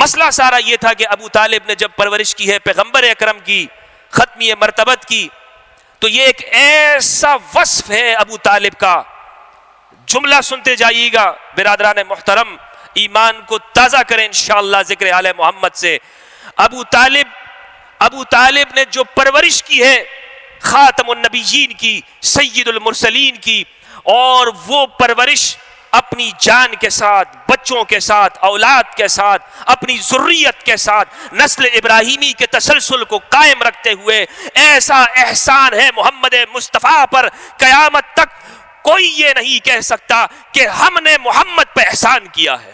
مسئلہ سارا یہ تھا کہ ابو طالب نے جب پرورش کی ہے پیغمبر اکرم کی، ختمی مرتبت کی، تو یہ ایک ایسا وصف ہے ابو طالب کا، جملہ سنتے جائیے گا برادران محترم، ایمان کو تازہ کریں انشاءاللہ ذکر آل محمد سے۔ ابو طالب نے جو پرورش کی ہے خاتم النبیین کی، سید المرسلین کی، اور وہ پرورش اپنی جان کے ساتھ، بچوں کے ساتھ، اولاد کے ساتھ، اپنی ذریت کے ساتھ نسل ابراہیمی کے تسلسل کو قائم رکھتے ہوئے، ایسا احسان ہے محمد مصطفیٰ پر، قیامت تک کوئی یہ نہیں کہہ سکتا کہ ہم نے محمد پہ احسان کیا ہے۔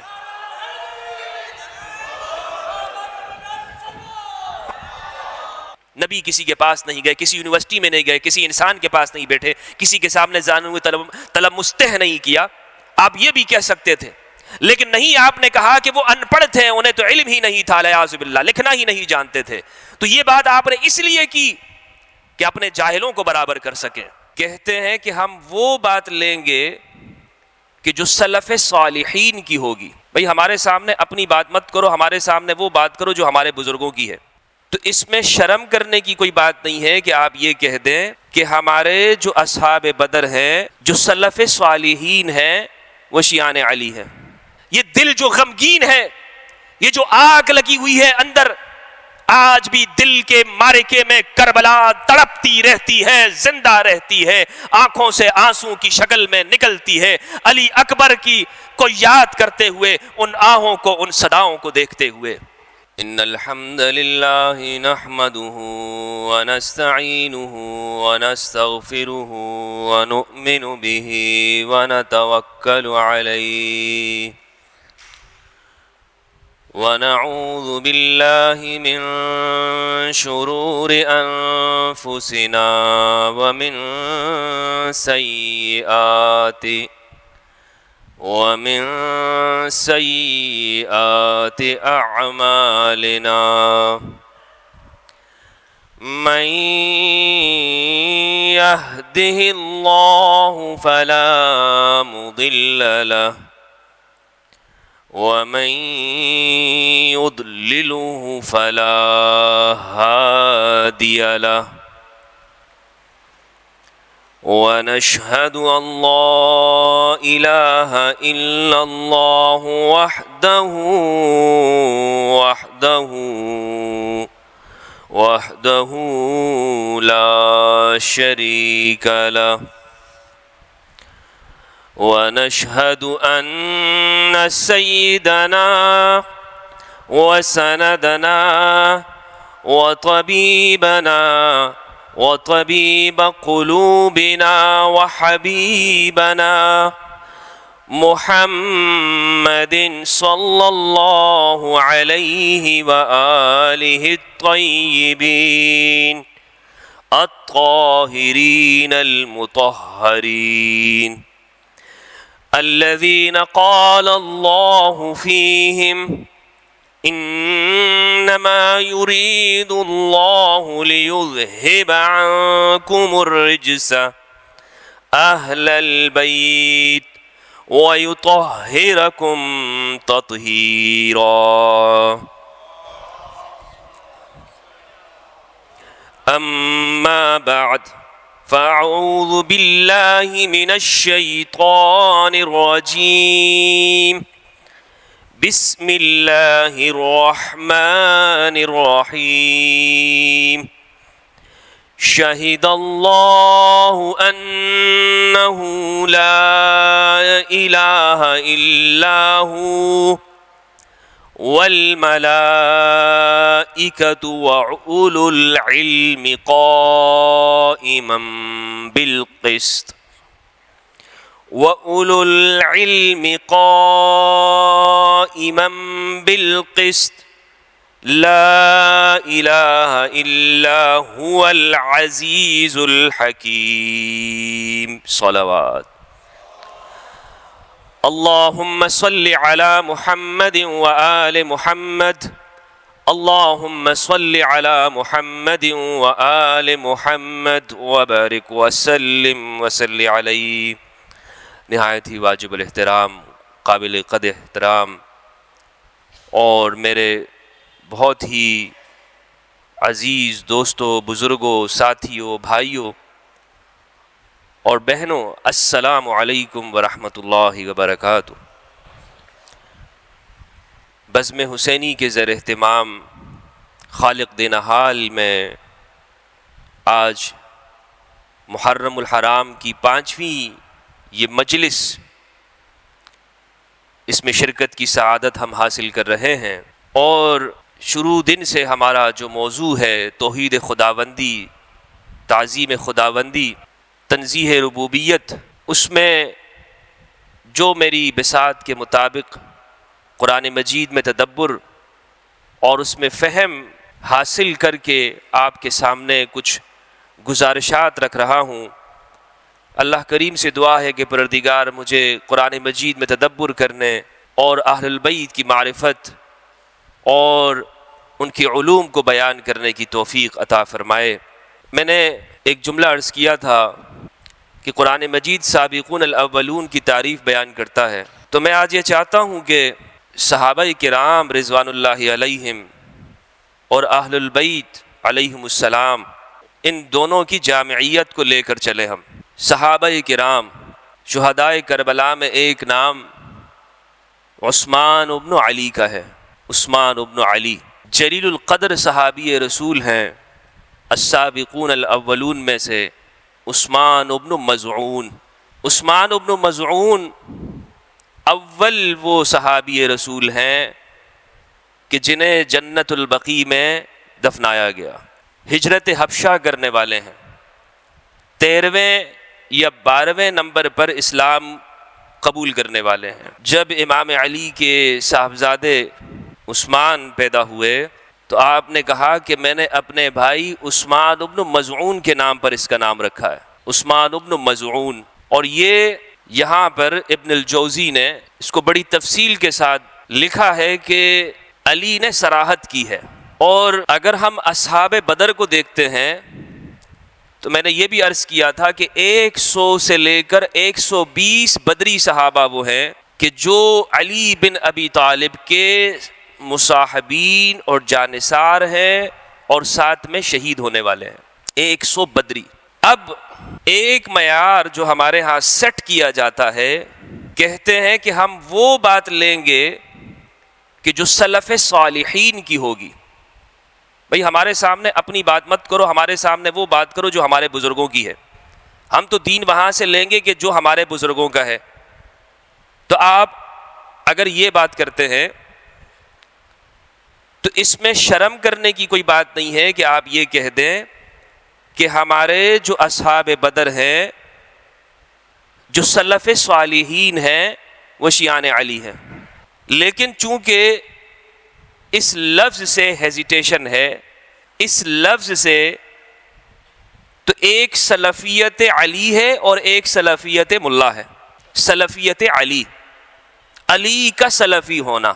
نبی کسی کے پاس نہیں گئے، کسی یونیورسٹی میں نہیں گئے، کسی انسان کے پاس نہیں بیٹھے، کسی کے سامنے زانو طلب مستح نہیں کیا۔ آپ یہ بھی کہہ سکتے تھے، لیکن نہیں، آپ نے کہا کہ وہ ان پڑھ تھے، انہیں تو علم ہی نہیں تھا، والعیاذ باللہ، لکھنا ہی نہیں جانتے تھے۔ تو یہ بات آپ نے اس لیے کی کہ اپنے جاہلوں کو برابر کر سکیں۔ کہتے ہیں کہ ہم وہ بات لیں گے کہ جو سلف صالحین کی ہوگی۔ بھئی ہمارے سامنے اپنی بات مت کرو، ہمارے سامنے وہ بات کرو جو ہمارے بزرگوں کی ہے۔ تو اس میں شرم کرنے کی کوئی بات نہیں ہے کہ آپ یہ کہہ دیں کہ ہمارے جو اصحاب بدر ہیں، جو سلف صالحین ہیں، وہ شیعان علی ہیں۔ یہ دل جو غمگین ہے، یہ جو آگ لگی ہوئی ہے اندر، آج بھی دل کے معرکے میں کربلا تڑپتی رہتی ہے، زندہ رہتی ہے، آنکھوں سے آنسوں کی شکل میں نکلتی ہے، علی اکبر کی کو یاد کرتے ہوئے، ان آہوں کو، ان صداؤں کو دیکھتے ہوئے۔ ان الحمد للہ نحمده ونستعینه ونستغفره ونؤمن به ونتوکل علیہ ونعوذ باللہ من شرور انفسنا ومن سیئات اعمالنا، من يهده الله فلا مضل له ومن يضلله فلا هادي له، ونشهد أن لا إله إلا الله وحده لا شريك له، ونشهد أن سيدنا وسندنا وطبيبنا وطبيب قلوبنا وحبيبنا محمد صلى الله عليه وآله الطيبين الطاهرين المطهرين الذين قال الله فيهم انما يريد الله ليذهب عنكم الرجس اهل البيت ويطهركم تطهيرا، اما بعد فاعوذ بالله من الشيطان الرجيم، بسم الله الرحمن الرحيم، شهد الله أنه لا إله إلا هو والملائكة وأولو العلم قائما بالقسط وَأُولُو الْعِلْمِ قَائِمًا بِالْقِسْطِ لَا إِلَهَ إِلَّا هُوَ الْعَزِيزُ الْحَكِيمُ صلوات۔ اللهم صل على محمد وآل محمد، اللهم صل على محمد وآل محمد وبارك وسلم وصل علیہ۔ نہایت ہی واجب الاحترام، قابل قدر احترام اور میرے بہت ہی عزیز دوستوں، بزرگوں، ساتھیوں، بھائیوں اور بہنوں، السلام علیکم ورحمۃ اللہ وبرکاتہ۔ بزم حسینی کے زیر اہتمام خالق دینہال میں آج محرم الحرام کی 5ویں یہ مجلس، اس میں شرکت کی سعادت ہم حاصل کر رہے ہیں، اور شروع دن سے ہمارا جو موضوع ہے توحید خداوندی، تعظیم خداوندی، تنزیہ ربوبیت، اس میں جو میری بساط کے مطابق قرآن مجید میں تدبر اور اس میں فہم حاصل کر کے آپ کے سامنے کچھ گزارشات رکھ رہا ہوں۔ اللہ کریم سے دعا ہے کہ پروردگار مجھے قرآن مجید میں تدبر کرنے اور اہل البیت کی معرفت اور ان کی علوم کو بیان کرنے کی توفیق عطا فرمائے۔ میں نے ایک جملہ عرض کیا تھا کہ قرآن مجید سابقون الاولون کی تعریف بیان کرتا ہے، تو میں آج یہ چاہتا ہوں کہ صحابہ کرام رضوان اللہ علیہم اور اہل البیت علیہم السلام، ان دونوں کی جامعیت کو لے کر چلے ہم۔ صحابہ کرام، شہدائے کربلا میں ایک نام عثمان ابن علی کا ہے، عثمان ابن علی جلیل القدر صحابی رسول ہیں۔ السابقون الاولون میں سے عثمان ابن مظعون، عثمان ابن مظعون اول وہ صحابی رسول ہیں کہ جنہیں جنت البقیع میں دفنایا گیا، ہجرت حبشہ کرنے والے ہیں، 13ویں یا 12ویں نمبر پر اسلام قبول کرنے والے ہیں۔ جب امام علی کے صاحبزادے عثمان پیدا ہوئے تو آپ نے کہا کہ میں نے اپنے بھائی عثمان ابن مظعون کے نام پر اس کا نام رکھا ہے، عثمان ابن مظعون۔ اور یہ یہاں پر ابن الجوزی نے اس کو بڑی تفصیل کے ساتھ لکھا ہے کہ علی نے صراحت کی ہے۔ اور اگر ہم اصحاب بدر کو دیکھتے ہیں تو میں نے یہ بھی عرض کیا تھا کہ 100 سے لے کر 120 بدری صحابہ وہ ہیں کہ جو علی بن ابی طالب کے مصاحبین اور جانثار ہیں اور ساتھ میں شہید ہونے والے ہیں، 100 بدری۔ اب ایک معیار جو ہمارے ہاں سیٹ کیا جاتا ہے، کہتے ہیں کہ ہم وہ بات لیں گے کہ جو سلف صالحین کی ہوگی۔ بھئی ہمارے سامنے اپنی بات مت کرو، ہمارے سامنے وہ بات کرو جو ہمارے بزرگوں کی ہے۔ ہم تو دین وہاں سے لیں گے کہ جو ہمارے بزرگوں کا ہے۔ تو آپ اگر یہ بات کرتے ہیں تو اس میں شرم کرنے کی کوئی بات نہیں ہے کہ آپ یہ کہہ دیں کہ ہمارے جو اصحاب بدر ہیں، جو سلف صالحین ہیں، وہ شیعان علی ہیں۔ لیکن چونکہ اس لفظ سے ہیزیٹیشن ہے، اس لفظ سے، تو ایک سلفیت علی ہے اور ایک سلفیت ملا ہے۔ سلفیت علی، علی کا سلفی ہونا،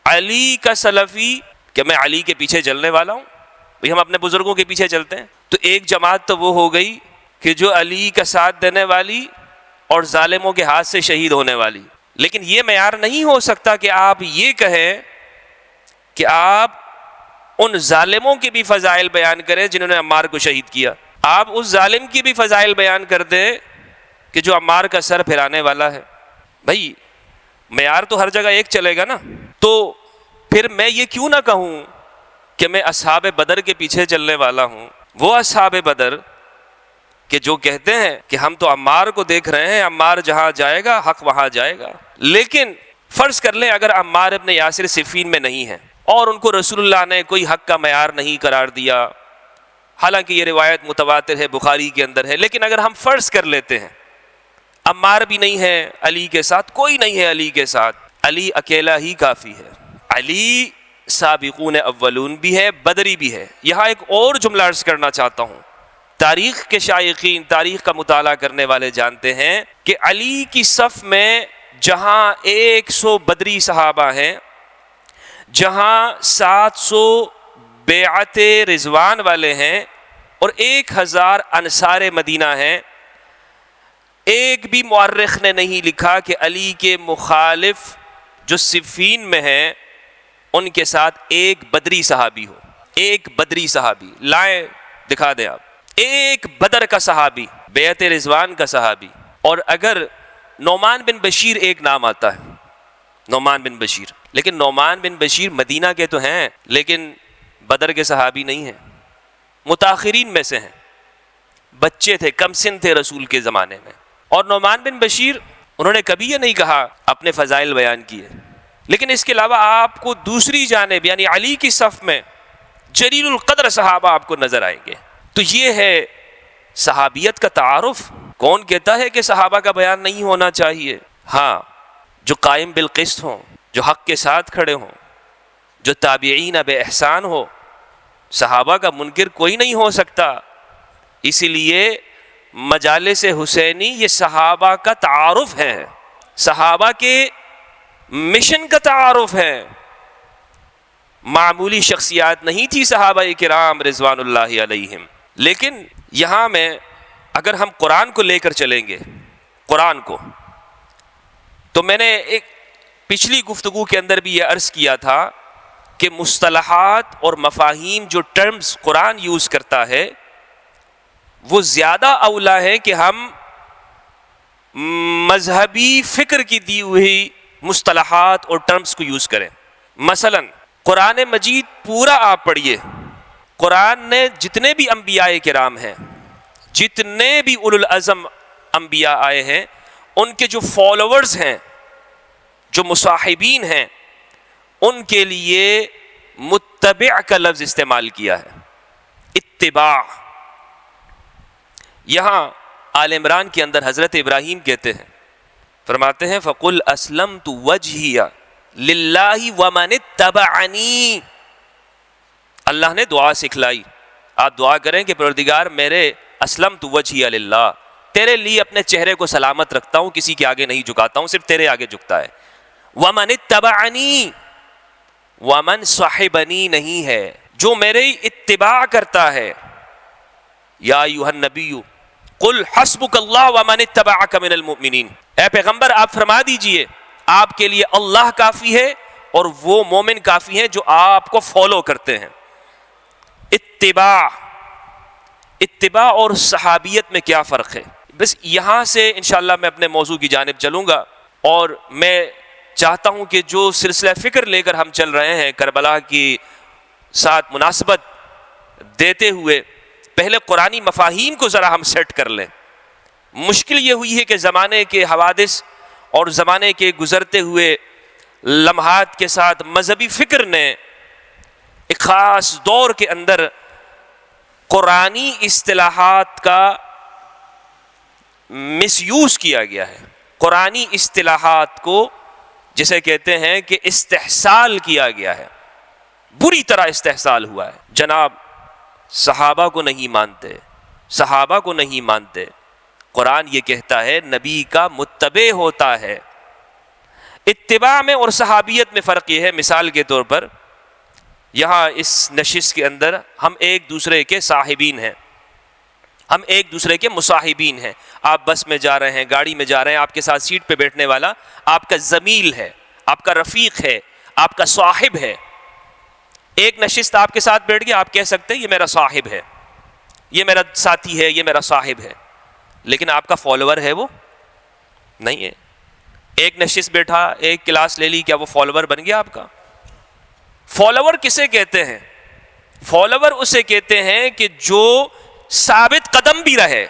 علی کا سلفی کہ میں علی کے پیچھے چلنے والا ہوں، ہم اپنے بزرگوں کے پیچھے چلتے ہیں۔ تو ایک جماعت تو وہ ہو گئی کہ جو علی کا ساتھ دینے والی اور ظالموں کے ہاتھ سے شہید ہونے والی۔ لیکن یہ معیار نہیں ہو سکتا کہ آپ یہ کہیں کہ آپ ان ظالموں کے بھی فضائل بیان کریں جنہوں نے عمار کو شہید کیا، آپ اس ظالم کی بھی فضائل بیان کر دیں کہ جو عمار کا سر پھرانے والا ہے۔ بھائی معیار تو ہر جگہ ایک چلے گا نا، تو پھر میں یہ کیوں نہ کہوں کہ میں اصحاب بدر کے پیچھے چلنے والا ہوں۔ وہ اصحاب بدر کہ جو کہتے ہیں کہ ہم تو عمار کو دیکھ رہے ہیں، عمار جہاں جائے گا حق وہاں جائے گا۔ لیکن فرض کر لیں اگر عمار ابن یاسر صفین میں نہیں ہیں اور ان کو رسول اللہ نے کوئی حق کا معیار نہیں قرار دیا، حالانکہ یہ روایت متواتر ہے، بخاری کے اندر ہے، لیکن اگر ہم فرض کر لیتے ہیں عمار بھی نہیں ہے علی کے ساتھ، کوئی نہیں ہے علی کے ساتھ، علی اکیلا ہی کافی ہے۔ علی سابقون اولون بھی ہے، بدری بھی ہے۔ یہاں ایک اور جملہ عرض کرنا چاہتا ہوں، تاریخ کے شائقین، تاریخ کا مطالعہ کرنے والے جانتے ہیں کہ علی کی صف میں جہاں 100 بدری صحابہ ہیں، جہاں 700 بیعت رضوان والے ہیں اور 1000 انصار مدینہ ہیں، ایک بھی مورخ نے نہیں لکھا کہ علی کے مخالف جو صفین میں ہیں ان کے ساتھ ایک بدری صحابی ہو. ایک بدری صحابی لائیں دکھا دیں آپ, ایک بدر کا صحابی, بیعت رضوان کا صحابی. اور اگر نعمان بن بشیر ایک نام آتا ہے, نعمان بن بشیر, لیکن نعمان بن بشیر مدینہ کے تو ہیں لیکن بدر کے صحابی نہیں ہیں, متاخرین میں سے ہیں, بچے تھے, کم سن تھے رسول کے زمانے میں. اور نعمان بن بشیر انہوں نے کبھی یہ نہیں کہا, اپنے فضائل بیان کیے, لیکن اس کے علاوہ آپ کو دوسری جانب یعنی علی کی صف میں جلیل القدر صحابہ آپ کو نظر آئیں گے. تو یہ ہے صحابیت کا تعارف. کون کہتا ہے کہ صحابہ کا بیان نہیں ہونا چاہیے؟ ہاں, جو قائم بالقسط ہوں, جو حق کے ساتھ کھڑے ہوں, جو تابعین بے احسان ہو, صحابہ کا منکر کوئی نہیں ہو سکتا. اسی لیے مجالس حسینی یہ صحابہ کا تعارف ہے, صحابہ کے مشن کا تعارف ہے. معمولی شخصیات نہیں تھی صحابہ کرام رضوان اللہ علیہم. لیکن یہاں میں اگر ہم قرآن کو لے کر چلیں گے, قرآن کو, تو میں نے ایک پچھلی گفتگو کے اندر بھی یہ عرض کیا تھا کہ مصطلحات اور مفاہیم جو ٹرمز قرآن یوز کرتا ہے وہ زیادہ اولا ہے کہ ہم مذہبی فکر کی دی ہوئی مصطلحات اور ٹرمز کو یوز کریں. مثلا قرآن مجید پورا آپ پڑھیے, قرآن نے جتنے بھی انبیاء کرام ہیں, جتنے بھی اولو العزم انبیاء آئے ہیں, ان کے جو فالوورز ہیں, جو مصاحبین ہیں, ان کے لیے متبع کا لفظ استعمال کیا ہے, اتباع. یہاں آل عمران کے اندر حضرت ابراہیم کہتے ہیں, فرماتے ہیں فَقُلْ أَسْلَمْتُ وَجْهِيَ لِلَّهِ وَمَنِ اتَّبَعَنِي. اللہ نے دعا سکھلائی, آپ دعا کریں کہ پروردگار میرے اسلمت وجہی للہ, تیرے لیے اپنے چہرے کو سلامت رکھتا ہوں, کسی کے آگے نہیں جھکاتا ہوں, صرف تیرے آگے جھکتا ہے. وَمَنِ اتَّبَعَنِي, وَمَنْ صَحِبَنِي نہیں ہے, جو میرے اتباع کرتا ہے. یا ایھا النبی قل حسبک اللہ ومن اتبعک من المؤمنین, اے پیغمبر آپ فرما دیجئے آپ کے لیے اللہ کافی ہے اور وہ مومن کافی ہیں جو آپ کو فالو کرتے ہیں. اتباع, اتباع اور صحابیت میں کیا فرق ہے؟ بس یہاں سے انشاءاللہ میں اپنے موضوع کی جانب چلوں گا, اور میں چاہتا ہوں کہ جو سلسلہ فکر لے کر ہم چل رہے ہیں کربلا کی ساتھ مناسبت دیتے ہوئے, پہلے قرآنی مفاہیم کو ذرا ہم سیٹ کر لیں. مشکل یہ ہوئی ہے کہ زمانے کے حوادث اور زمانے کے گزرتے ہوئے لمحات کے ساتھ مذہبی فکر نے ایک خاص دور کے اندر قرآنی اصطلاحات کا مس یوز کیا گیا ہے. قرآنی اصطلاحات کو جسے کہتے ہیں کہ استحصال کیا گیا ہے, بری طرح استحصال ہوا ہے. جناب صحابہ کو نہیں مانتے, صحابہ کو نہیں مانتے. قرآن یہ کہتا ہے نبی کا متبع ہوتا ہے. اتباع میں اور صحابیت میں فرق یہ ہے, مثال کے طور پر یہاں اس نشست کے اندر ہم ایک دوسرے کے صاحبین ہیں, ہم ایک دوسرے کے مصاحبین ہیں. آپ بس میں جا رہے ہیں, گاڑی میں جا رہے ہیں, آپ کے ساتھ سیٹ پہ بیٹھنے والا آپ کا زمیل ہے, آپ کا رفیق ہے, آپ کا صاحب ہے. ایک نشست آپ کے ساتھ بیٹھ گیا, آپ کہہ سکتے ہیں یہ میرا صاحب ہے, یہ میرا ساتھی ہے, یہ میرا صاحب ہے, لیکن آپ کا فالوور ہے وہ نہیں ہے. ایک نشست بیٹھا, ایک کلاس لے لی, کیا وہ فالوور بن گیا آپ کا؟ فالوور کسے کہتے ہیں؟ فالوور اسے کہتے ہیں کہ جو ثابت قدم بھی رہے,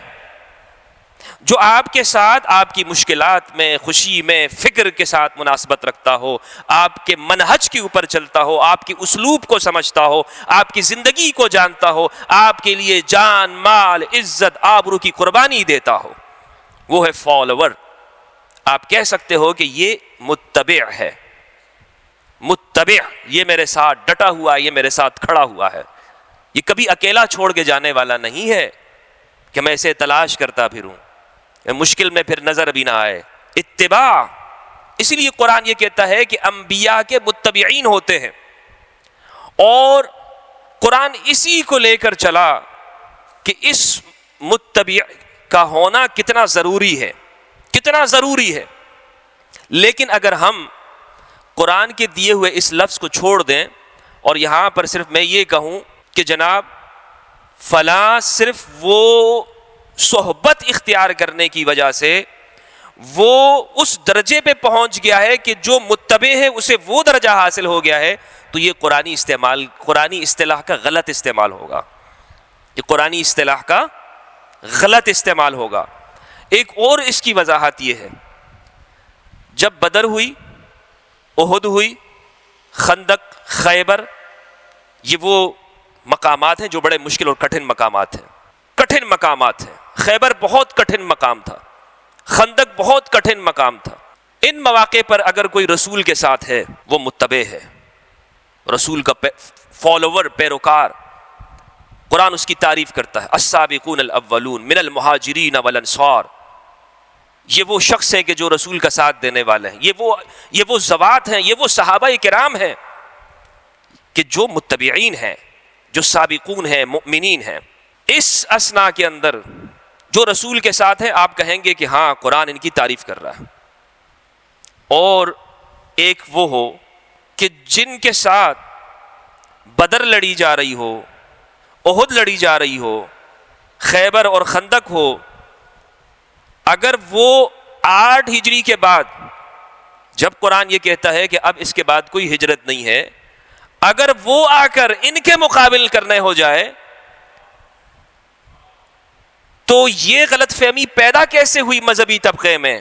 جو آپ کے ساتھ آپ کی مشکلات میں, خوشی میں, فکر کے ساتھ مناسبت رکھتا ہو, آپ کے منہج کے اوپر چلتا ہو, آپ کی اسلوب کو سمجھتا ہو, آپ کی زندگی کو جانتا ہو, آپ کے لیے جان, مال, عزت, آبرو کی قربانی دیتا ہو, وہ ہے فالوور. آپ کہہ سکتے ہو کہ یہ متبع ہے, متبع, یہ میرے ساتھ ڈٹا ہوا, یہ میرے ساتھ کھڑا ہوا ہے, یہ کبھی اکیلا چھوڑ کے جانے والا نہیں ہے کہ میں اسے تلاش کرتا پھروں, مشکل میں پھر نظر بھی نہ آئے. اتباع, اسی لیے قرآن یہ کہتا ہے کہ انبیاء کے متبعین ہوتے ہیں, اور قرآن اسی کو لے کر چلا کہ اس متبع کا ہونا کتنا ضروری ہے, کتنا ضروری ہے. لیکن اگر ہم قرآن کے دیے ہوئے اس لفظ کو چھوڑ دیں اور یہاں پر صرف میں یہ کہوں کہ جناب فلاں صرف وہ صحبت اختیار کرنے کی وجہ سے وہ اس درجے پہ پہنچ گیا ہے کہ جو متبع ہے اسے وہ درجہ حاصل ہو گیا ہے، تو یہ قرآنی اصطلاح کا غلط استعمال ہوگا، یہ قرآنی اصطلاح کا غلط استعمال ہوگا۔ ایک اور اس کی وضاحت یہ ہے، جب بدر ہوئی، احد ہوئی، خندق، خیبر، یہ وہ مقامات ہیں جو بڑے مشکل اور کٹھن مقامات ہیں، کٹھن مقامات ہیں۔ خیبر بہت کٹھن مقام تھا، خندق بہت کٹھن مقام تھا۔ ان مواقع پر اگر کوئی رسول کے ساتھ ہے وہ متبع ہے، رسول کا فالوور، پیروکار، قرآن اس کی تعریف کرتا ہے، السابقون الاولون من المہاجرین والانصار، یہ وہ شخص ہے کہ جو رسول کا ساتھ دینے والے ہیں، یہ وہ ذوات ہیں، یہ وہ صحابہ کرام ہیں کہ جو متبعین ہیں، جو سابقون ہیں، مؤمنین ہیں۔ اس اثنا کے اندر جو رسول کے ساتھ ہیں آپ کہیں گے کہ ہاں قرآن ان کی تعریف کر رہا ہے، اور ایک وہ ہو کہ جن کے ساتھ بدر لڑی جا رہی ہو، احد لڑی جا رہی ہو، خیبر اور خندق ہو، اگر وہ 8 ہجری کے بعد، جب قرآن یہ کہتا ہے کہ اب اس کے بعد کوئی ہجرت نہیں ہے، اگر وہ آ کر ان کے مقابل کرنے ہو جائے تو یہ غلط فہمی پیدا کیسے ہوئی مذہبی طبقے میں؟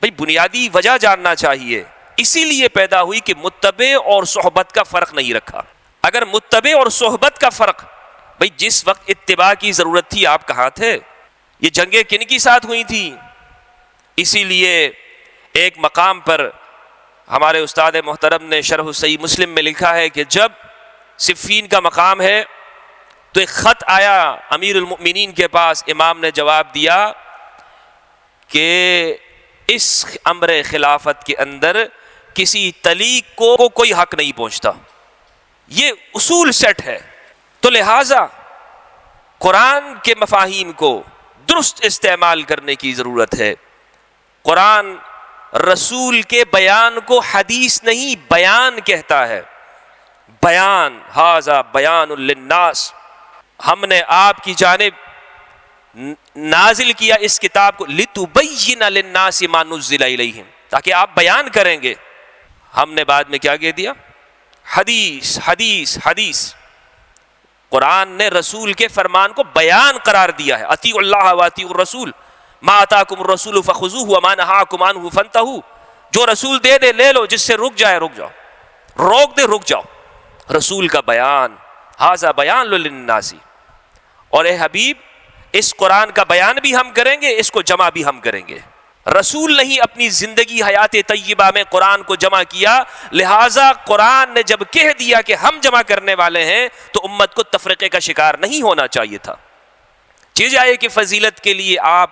بھئی بنیادی وجہ جاننا چاہیے۔ اسی لیے پیدا ہوئی کہ متبع اور صحبت کا فرق نہیں رکھا۔ اگر متبع اور صحبت کا فرق، بھئی جس وقت اتباع کی ضرورت تھی آپ کہاں تھے؟ یہ جنگیں کن کی ساتھ ہوئی تھی؟ اسی لیے ایک مقام پر ہمارے استاد محترم نے شرح صحیح مسلم میں لکھا ہے کہ جب صفین کا مقام ہے تو ایک خط آیا امیر المؤمنین کے پاس، امام نے جواب دیا کہ اس امر خلافت کے اندر کسی تلیق کو کوئی حق نہیں پہنچتا، یہ اصول سیٹ ہے، تو لہٰذا قرآن کے مفاہیم کو درست استعمال کرنے کی ضرورت ہے۔ قرآن رسول کے بیان کو حدیث نہیں بیان کہتا ہے، بیان، ھذا بیان للناس، ہم نے آپ کی جانب نازل کیا اس کتاب کو لِتُبَيِّنَ لِلنَّاسِ مَا نُزِّلَ إِلَيْهِمْ، تاکہ آپ بیان کریں گے۔ ہم نے بعد میں کیا کہہ دیا؟ حدیث حدیث حدیث۔ قرآن نے رسول کے فرمان کو بیان قرار دیا ہے، اطیعوا اللہ واطیعوا الرسول ما آتاکم الرسول فخذوہ وما نہاکم عنہ فانتہوا، جو رسول دے دے لے لو، جس سے رک جائے رک جاؤ، روک دے رک جاؤ۔ رسول کا بیان، ھذا بیان للناس، اور اے حبیب اس قرآن کا بیان بھی ہم کریں گے، اس کو جمع بھی ہم کریں گے۔ رسول نہیں اپنی زندگی حیات طیبہ میں قرآن کو جمع کیا، لہٰذا قرآن نے جب کہہ دیا کہ ہم جمع کرنے والے ہیں تو امت کو تفرقے کا شکار نہیں ہونا چاہیے تھا۔ چیز آئے کہ فضیلت کے لیے آپ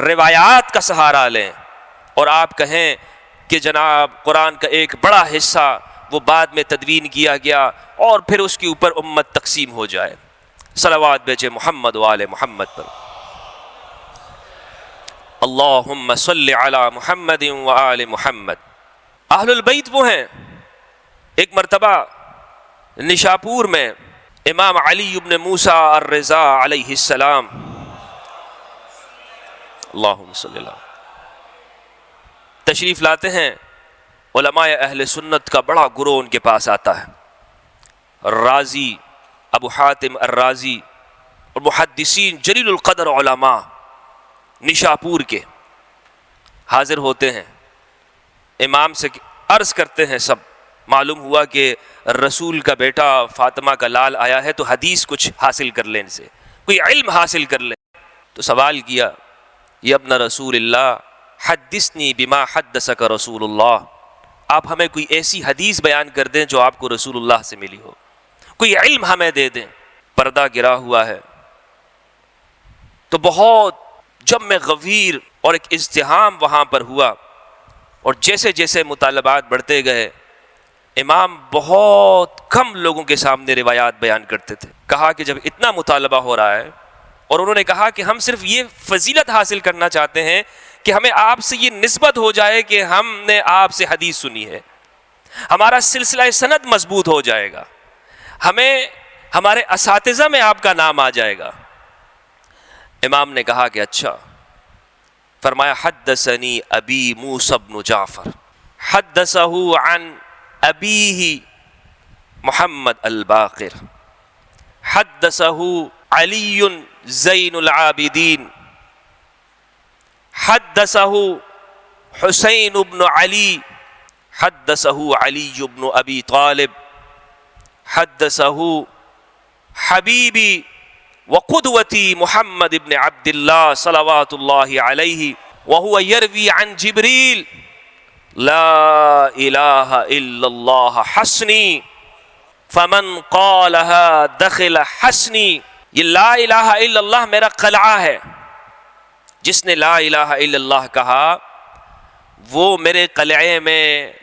روایات کا سہارا لیں اور آپ کہیں کہ جناب قرآن کا ایک بڑا حصہ وہ بعد میں تدوین کیا گیا اور پھر اس کے اوپر امت تقسیم ہو جائے۔ صلوات بھیجے محمد و آل محمد پر۔ اللہم صلی علی محمد و آل محمد۔ اہل البیت وہ ہیں، ایک مرتبہ نشاپور میں امام علی ابن موسیٰ الرضا علیہ السلام، اللہم صلی اللہ، تشریف لاتے ہیں، علماء اہل سنت کا بڑا گروہ ان کے پاس آتا ہے، رازی ابو حاتم الرازی اور محدثین جلیل القدر علماء نشاپور کے حاضر ہوتے ہیں، امام سے عرض کرتے ہیں، سب معلوم ہوا کہ رسول کا بیٹا فاطمہ کا لال آیا ہے تو حدیث کچھ حاصل کر لیں، ان سے کوئی علم حاصل کر لیں۔ تو سوال کیا، یا ابن رسول اللہ حدثنی بما حدثک رسول اللہ، آپ ہمیں کوئی ایسی حدیث بیان کر دیں جو آپ کو رسول اللہ سے ملی ہو، کوئی علم ہمیں دے دیں۔ پردہ گرا ہوا ہے، تو بہت جم غفیر اور ایک ازدحام وہاں پر ہوا، اور جیسے جیسے مطالبات بڑھتے گئے امام بہت کم لوگوں کے سامنے روایات بیان کرتے تھے۔ کہا کہ جب اتنا مطالبہ ہو رہا ہے، اور انہوں نے کہا کہ ہم صرف یہ فضیلت حاصل کرنا چاہتے ہیں کہ ہمیں آپ سے یہ نسبت ہو جائے کہ ہم نے آپ سے حدیث سنی ہے، ہمارا سلسلہ سند مضبوط ہو جائے گا، ہمیں ہمارے اساتذہ میں آپ کا نام آ جائے گا۔ امام نے کہا کہ اچھا، فرمایا حدثنی ابی موسیٰ بن جعفر حدثہ عن ابیہ محمد الباقر حدثہ علی زین العابدین حدثہ حسین بن علی حدثہ علی بن ابی طالب حدثہ حبیبی وقدوتی محمد بن عبد اللہ صلوات اللہ علیہ وهو يروي عن جبریل لا الہ الا اللہ حسنی فمن قالها دخل حسنی۔ یہ لا الہ الا اللہ میرا قلعہ ہے، جس نے لا الہ الا اللہ کہا وہ میرے قلعے میں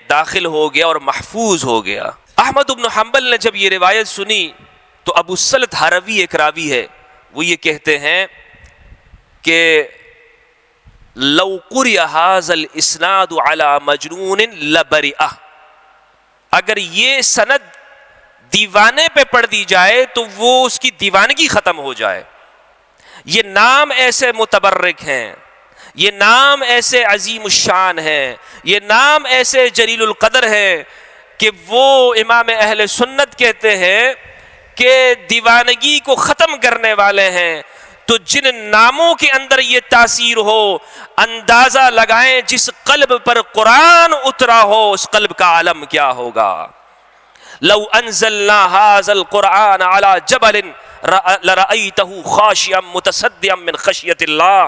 داخل ہو گیا اور محفوظ ہو گیا۔ احمد بن حنبل نے جب یہ روایت سنی تو ابو سلط ہروی ایک راوی ہے، وہ یہ کہتے ہیں کہ لو قرئ ھذا الاسناد علی مجنون لبرئہ، اگر یہ سند دیوانے پہ پڑھ دی جائے تو وہ اس کی دیوانگی ختم ہو جائے۔ یہ نام ایسے متبرک ہیں، یہ نام ایسے عظیم الشان ہیں، یہ نام ایسے جلیل القدر ہیں کہ وہ امام اہل سنت کہتے ہیں کہ دیوانگی کو ختم کرنے والے ہیں۔ تو جن ناموں کے اندر یہ تاثیر ہو، اندازہ لگائیں جس قلب پر قرآن اترا ہو اس قلب کا عالم کیا ہوگا۔ لو انزلنا هذا القرآن على جبل لرأيته خاشعا متصدعا من خشیۃ اللہ،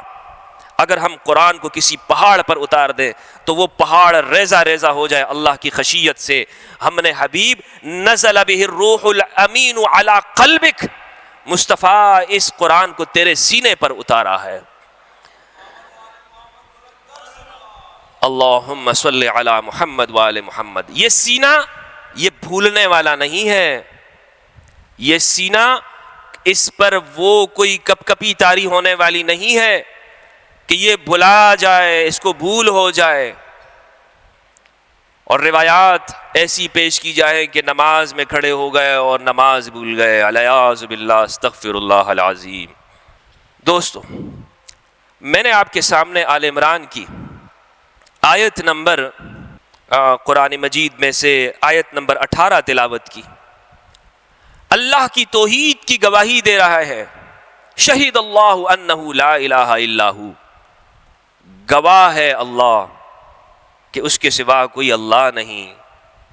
اگر ہم قرآن کو کسی پہاڑ پر اتار دیں تو وہ پہاڑ ریزہ ریزہ ہو جائے اللہ کی خشیت سے۔ ہم نے حبیب نزل به الروح الامین على قلبک، مصطفیٰ اس قرآن کو تیرے سینے پر اتارا ہے۔ اللہم صلی علی محمد وآل محمد۔ یہ سینہ یہ بھولنے والا نہیں ہے، یہ سینہ اس پر وہ کوئی کپ کپی طاری ہونے والی نہیں ہے کہ یہ بھلا جائے، اس کو بھول ہو جائے اور روایات ایسی پیش کی جائے کہ نماز میں کھڑے ہو گئے اور نماز بھول گئے، الیاذ باللہ، استغفر اللہ العظیم۔ دوستو، میں نے آپ کے سامنے آل عمران کی آیت نمبر قرآن مجید میں سے آیت نمبر 18 تلاوت کی۔ اللہ کی توحید کی گواہی دے رہا ہے، شہید اللہ انہ لا الہ الا ہو، گواہ ہے اللہ کہ اس کے سوا کوئی اللہ نہیں،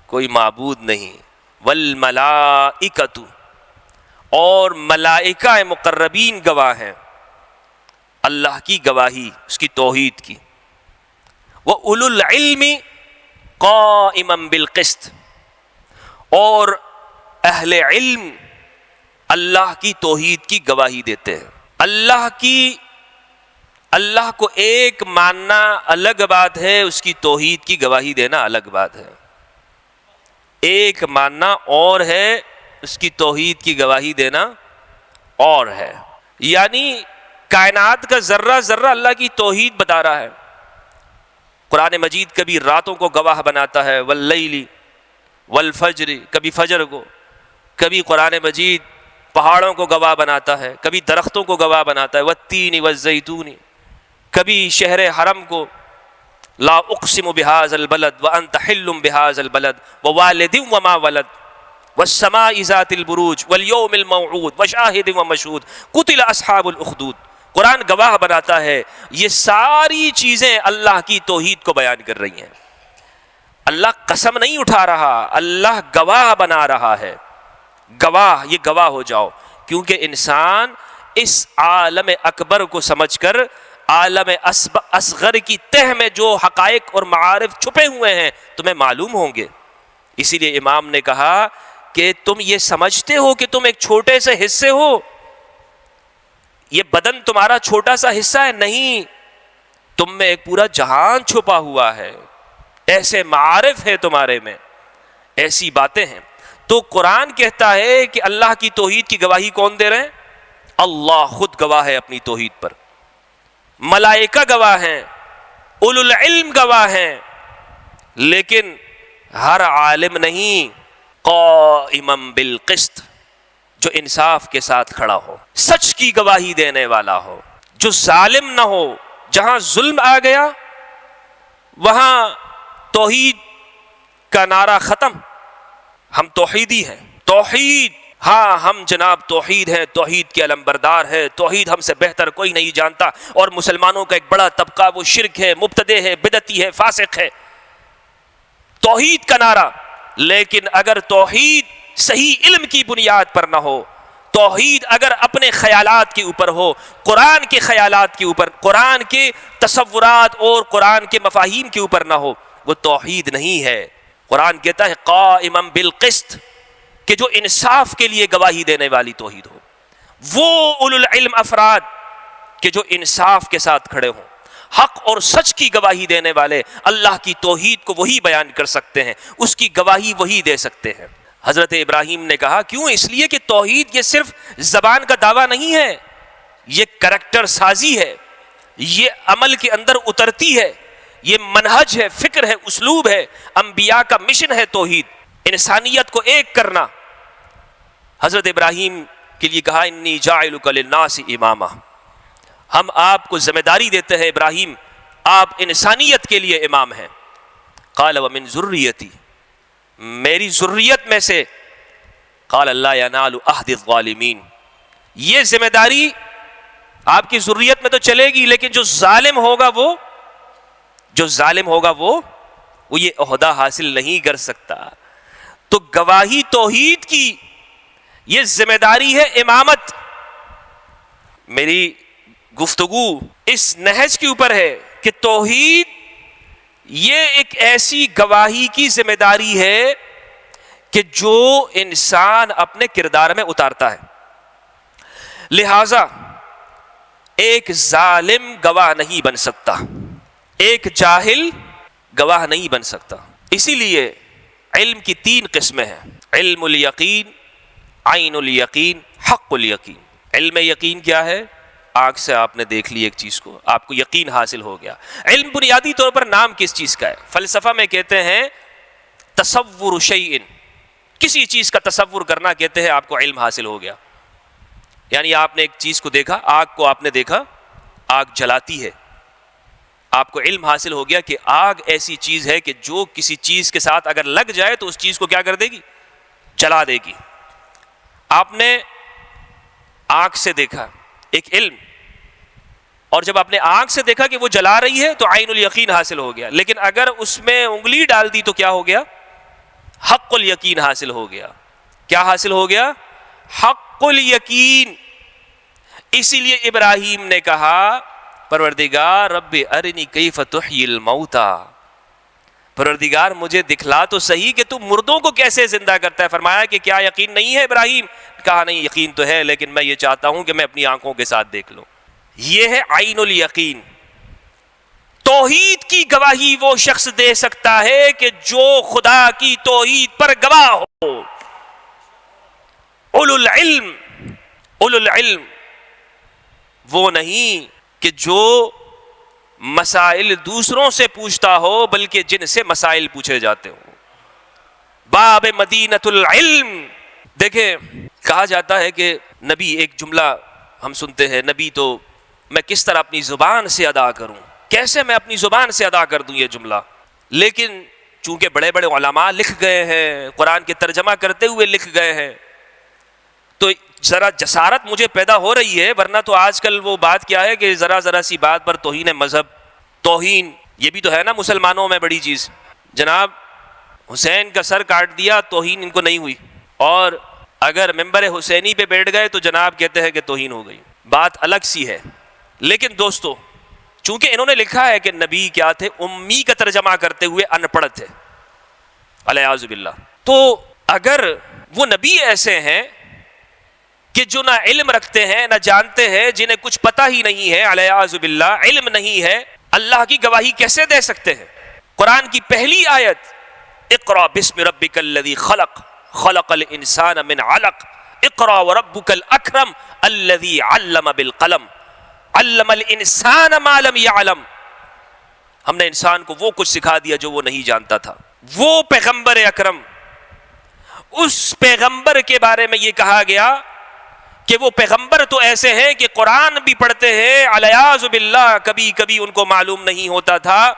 کوئی معبود نہیں، والملائکۃ، اور ملائکہ مقربین گواہ ہیں اللہ کی گواہی، اس کی توحید کی۔ وَأُولُو الْعِلْمِ قائما بالقسط، اور اہل علم اللہ کی توحید کی گواہی دیتے ہیں۔ اللہ کو ایک ماننا الگ بات ہے، اس کی توحید کی گواہی دینا الگ بات ہے۔ ایک ماننا اور ہے، اس کی توحید کی گواہی دینا اور ہے۔ یعنی کائنات کا ذرہ ذرہ اللہ کی توحید بتا رہا ہے۔ قرآن مجید کبھی راتوں کو گواہ بناتا ہے، واللیل والفجر، کبھی فجر کو، کبھی قرآن مجید پہاڑوں کو گواہ بناتا ہے، کبھی درختوں کو گواہ بناتا ہے، والتین والزیتون، کبھی شہر حرم کو، لا اقسم بہذا البلد وانت حل بہذا البلد ووالد وما ولد والسماء ذات البروج والیوم الموعود وشاہد ومشہود قتل اصحاب الاخدود۔ قرآن گواہ بناتا ہے، یہ ساری چیزیں اللہ کی توحید کو بیان کر رہی ہیں۔ اللہ قسم نہیں اٹھا رہا، اللہ گواہ بنا رہا ہے۔ گواہ، یہ گواہ ہو جاؤ، کیونکہ انسان اس عالم اکبر کو سمجھ کر عالم اصغر کی تہ میں جو حقائق اور معارف چھپے ہوئے ہیں تمہیں معلوم ہوں گے۔ اسی لیے امام نے کہا کہ تم یہ سمجھتے ہو کہ تم ایک چھوٹے سے حصے ہو، یہ بدن تمہارا چھوٹا سا حصہ ہے، نہیں، تم میں ایک پورا جہان چھپا ہوا ہے، ایسے معارف ہے تمہارے میں، ایسی باتیں ہیں۔ تو قرآن کہتا ہے کہ اللہ کی توحید کی گواہی کون دے رہے ہیں؟ اللہ خود گواہ ہے اپنی توحید پر، ملائکہ گواہ ہیں، اولو العلم گواہ ہیں، لیکن ہر عالم نہیں، قائما بالقسط، جو انصاف کے ساتھ کھڑا ہو، سچ کی گواہی دینے والا ہو، جو ظالم نہ ہو۔ جہاں ظلم آ گیا وہاں توحید کا نعرہ ختم۔ ہم توحیدی ہیں، توحید، ہاں ہم جناب توحید ہیں، توحید کے علمبردار ہے، توحید ہم سے بہتر کوئی نہیں جانتا، اور مسلمانوں کا ایک بڑا طبقہ وہ شرک ہے، مبتدع ہے، بدعتی ہے، فاسق ہے، توحید کا نعرہ۔ لیکن اگر توحید صحیح علم کی بنیاد پر نہ ہو، توحید اگر اپنے خیالات کے اوپر ہو، قرآن کے خیالات کے اوپر، قرآن کے تصورات اور قرآن کے مفاہیم کے اوپر نہ ہو، وہ توحید نہیں ہے۔ قرآن کہتا ہے قائما بالقسط، کہ جو انصاف کے لیے گواہی دینے والی توحید ہو، وہ اولو العلم افراد کہ جو انصاف کے ساتھ کھڑے ہوں، حق اور سچ کی گواہی دینے والے، اللہ کی توحید کو وہی بیان کر سکتے ہیں، اس کی گواہی وہی دے سکتے ہیں۔ حضرت ابراہیم نے کہا کیوں؟ اس لیے کہ توحید یہ صرف زبان کا دعویٰ نہیں ہے، یہ کریکٹر سازی ہے، یہ عمل کے اندر اترتی ہے، یہ منہج ہے، فکر ہے، اسلوب ہے، انبیاء کا مشن ہے توحید، انسانیت کو ایک کرنا۔ حضرت ابراہیم کے لیے کہا انی جاعلک للناس اماما، ہم آپ کو ذمہ داری دیتے ہیں ابراہیم، آپ انسانیت کے لیے امام ہیں۔ قال ومن ذریتی، میری ذریت میں سے۔ قال لا ینال عہد الظالمین، یہ ذمہ داری آپ کی ذریت میں تو چلے گی، لیکن جو ظالم ہوگا وہ یہ عہدہ حاصل نہیں کر سکتا۔ تو گواہی توحید کی یہ ذمہ داری ہے، امامت۔ میری گفتگو اس نہج کے اوپر ہے کہ توحید یہ ایک ایسی گواہی کی ذمہ داری ہے کہ جو انسان اپنے کردار میں اتارتا ہے۔ لہذا ایک ظالم گواہ نہیں بن سکتا، ایک جاہل گواہ نہیں بن سکتا۔ اسی لیے علم کی 3 قسمیں ہیں، علم الیقین، عین الیقین، حق الیقین۔ علم یقین کیا ہے؟ آنکھ سے آپ نے دیکھ لی ایک چیز کو، آپ کو یقین حاصل ہو گیا۔ علم بنیادی طور پر نام کس چیز کا ہے؟ فلسفہ میں کہتے ہیں تصور شیء، کسی چیز کا تصور کرنا، کہتے ہیں آپ کو علم حاصل ہو گیا۔ یعنی آپ نے ایک چیز کو دیکھا، آگ کو آپ نے دیکھا، آگ جلاتی ہے، آپ کو علم حاصل ہو گیا کہ آگ ایسی چیز ہے کہ جو کسی چیز کے ساتھ اگر لگ جائے تو اس چیز کو کیا کر دے گی؟ جلا دے گی۔ آپ نے آنکھ سے دیکھا، ایک علم، اور جب آپ نے آنکھ سے دیکھا کہ وہ جلا رہی ہے تو عین الیقین حاصل ہو گیا۔ لیکن اگر اس میں انگلی ڈال دی تو کیا ہو گیا؟ حق الیقین حاصل ہو گیا۔ کیا حاصل ہو گیا؟ حق الیقین۔ اسی لیے ابراہیم نے کہا پروردگار رب ارنی کیف تحیی الموتى، پروردگار مجھے دکھلا تو صحیح کہ تو مردوں کو کیسے زندہ کرتا ہے۔ فرمایا کہ کیا یقین نہیں ہے ابراہیم؟ کہا نہیں، یقین تو ہے، لیکن میں یہ چاہتا ہوں کہ میں اپنی آنکھوں کے ساتھ دیکھ لوں۔ یہ ہے عین الیقین۔ توحید کی گواہی وہ شخص دے سکتا ہے کہ جو خدا کی توحید پر گواہ ہو۔ اولو العلم وہ نہیں کہ جو مسائل دوسروں سے پوچھتا ہو، بلکہ جن سے مسائل پوچھے جاتے ہوں۔ باب مدینۃ العلم۔ دیکھیں کہا جاتا ہے کہ نبی، ایک جملہ ہم سنتے ہیں، نبی تو میں کس طرح اپنی زبان سے ادا کروں، کیسے میں اپنی زبان سے ادا کر دوں یہ جملہ۔ لیکن چونکہ بڑے بڑے علماء لکھ گئے ہیں، قرآن کے ترجمہ کرتے ہوئے لکھ گئے ہیں، تو ذرا جسارت مجھے پیدا ہو رہی ہے، ورنہ تو آج کل وہ بات کیا ہے کہ ذرا سی بات پر توہین مذہب، توہین، یہ بھی تو ہے نا مسلمانوں میں بڑی چیز۔ جناب حسین کا سر کاٹ دیا، توہین ان کو نہیں ہوئی، اور اگر ممبر حسینی پہ بیٹھ گئے تو جناب کہتے ہیں کہ توہین ہو گئی۔ بات الگ سی ہے۔ لیکن دوستو، چونکہ انہوں نے لکھا ہے کہ نبی کیا تھے؟ امی کا ترجمہ کرتے ہوئے ان پڑھ تھے، علیہ باللہ۔ تو اگر وہ نبی ایسے ہیں کہ جو نہ علم رکھتے ہیں، نہ جانتے ہیں، جنہیں کچھ پتہ ہی نہیں ہے، علیہ باللہ، علم نہیں ہے، اللہ کی گواہی کیسے دے سکتے ہیں؟ قرآن کی پہلی آیت اقرأ بسم ربک الذی خلق، خلق الانسان من علق، اقرأ وربک الاکرم الذی علم بالقلم، علم الانسان ما لم يعلم۔ ہم نے انسان کو وہ کچھ سکھا دیا جو وہ نہیں جانتا تھا۔ وہ پیغمبر اکرم، اس پیغمبر کے بارے میں یہ کہا گیا کہ وہ پیغمبر تو ایسے ہیں کہ قرآن بھی پڑھتے ہیں، علیاذ باللہ کبھی کبھی ان کو معلوم نہیں ہوتا تھا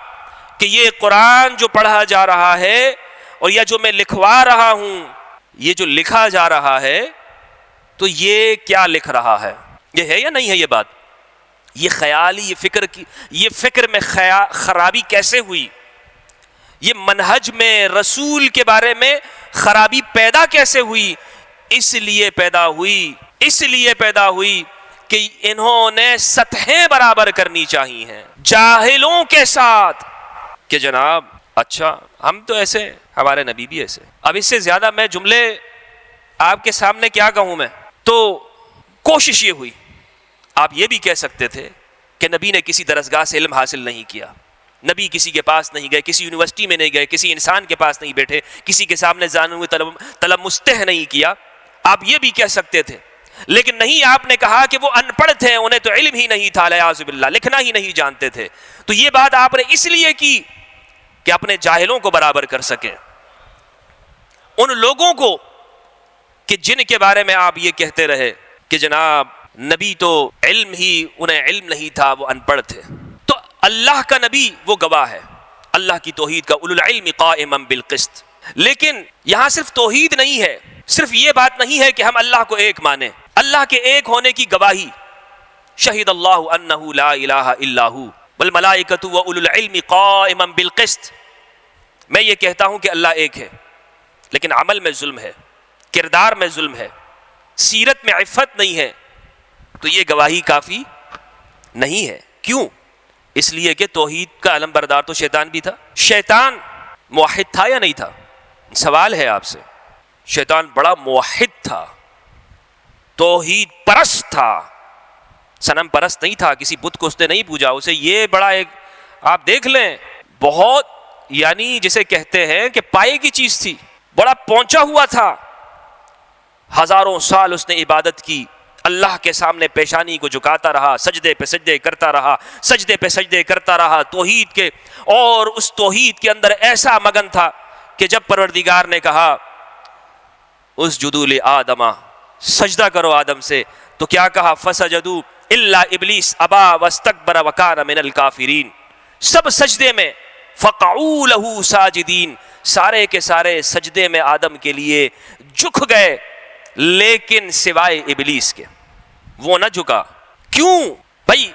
کہ یہ قرآن جو پڑھا جا رہا ہے اور یا جو میں لکھوا رہا ہوں، یہ جو لکھا جا رہا ہے تو یہ کیا لکھ رہا ہے، یہ ہے یا نہیں ہے یہ بات، یہ خیالی، یہ فکر میں خرابی کیسے ہوئی، یہ منہج میں رسول کے بارے میں خرابی پیدا کیسے ہوئی؟ اس لیے پیدا ہوئی کہ انہوں نے سطحیں برابر کرنی چاہی ہیں جاہلوں کے ساتھ، کہ جناب اچھا ہم تو ایسے، ہمارے نبی بھی ایسے۔ اب اس سے زیادہ میں جملے آپ کے سامنے کیا کہوں میں، تو کوشش یہ ہوئی، آپ یہ بھی کہہ سکتے تھے کہ نبی نے کسی درسگاہ سے علم حاصل نہیں کیا، نبی کسی کے پاس نہیں گئے، کسی یونیورسٹی میں نہیں گئے، کسی انسان کے پاس نہیں بیٹھے، کسی کے سامنے جانے ہوئے طلب مستح نہیں کیا، آپ یہ بھی کہہ سکتے تھے، لیکن نہیں، آپ نے کہا کہ وہ ان پڑھ تھے، انہیں تو علم ہی نہیں تھا، علیاذ باللہ لکھنا ہی نہیں جانتے تھے۔ تو یہ بات آپ نے اس لیے کی کہ اپنے جاہلوں کو برابر کر سکیں، ان لوگوں کو کہ جن کے بارے میں آپ یہ کہتے رہے کہ جناب نبی تو انہیں علم نہیں تھا، وہ ان پڑھ تھے۔ تو اللہ کا نبی وہ گواہ ہے اللہ کی توحید کا، اولو العلم قائما بالقسط۔ لیکن یہاں صرف توحید نہیں ہے، صرف یہ بات نہیں ہے کہ ہم اللہ کو ایک مانیں، اللہ کے ایک ہونے کی گواہی، شہید اللہ انہ لا الہ الا ہو والملائکۃ واولو العلم قائما بالقسط۔ میں یہ کہتا ہوں کہ اللہ ایک ہے، لیکن عمل میں ظلم ہے، کردار میں ظلم ہے، سیرت میں عفت نہیں ہے، تو یہ گواہی کافی نہیں ہے۔ کیوں؟ اس لیے کہ توحید کا علم بردار تو شیطان بھی تھا۔ شیطان موحد تھا یا نہیں تھا؟ سوال ہے آپ سے۔ شیطان بڑا موحد تھا، توحید پرست تھا، صنم پرست نہیں تھا، کسی بت کو اس نے نہیں پوجا، اسے یہ بڑا ایک، آپ دیکھ لیں، بہت یعنی جسے کہتے ہیں کہ پائے کی چیز تھی، بڑا پہنچا ہوا تھا، ہزاروں سال اس نے عبادت کی، اللہ کے سامنے پیشانی کو جھکاتا رہا، سجدے پہ سجدے کرتا رہا توحید کے، اور اس توحید کے اندر ایسا مگن تھا کہ جب پروردگار نے کہا اسجدوا لآدم، سجدہ کرو آدم سے، تو کیا کہا؟ فسجدوا الا ابلیس ابا واستکبر وکان من الکافرین، سب سجدے میں، فقعوا لہ ساجدین، سارے کے سارے سجدے میں آدم کے لیے جھک گئے، لیکن سوائے ابلیس کے، وہ نہ جھکا۔ کیوں بھائی؟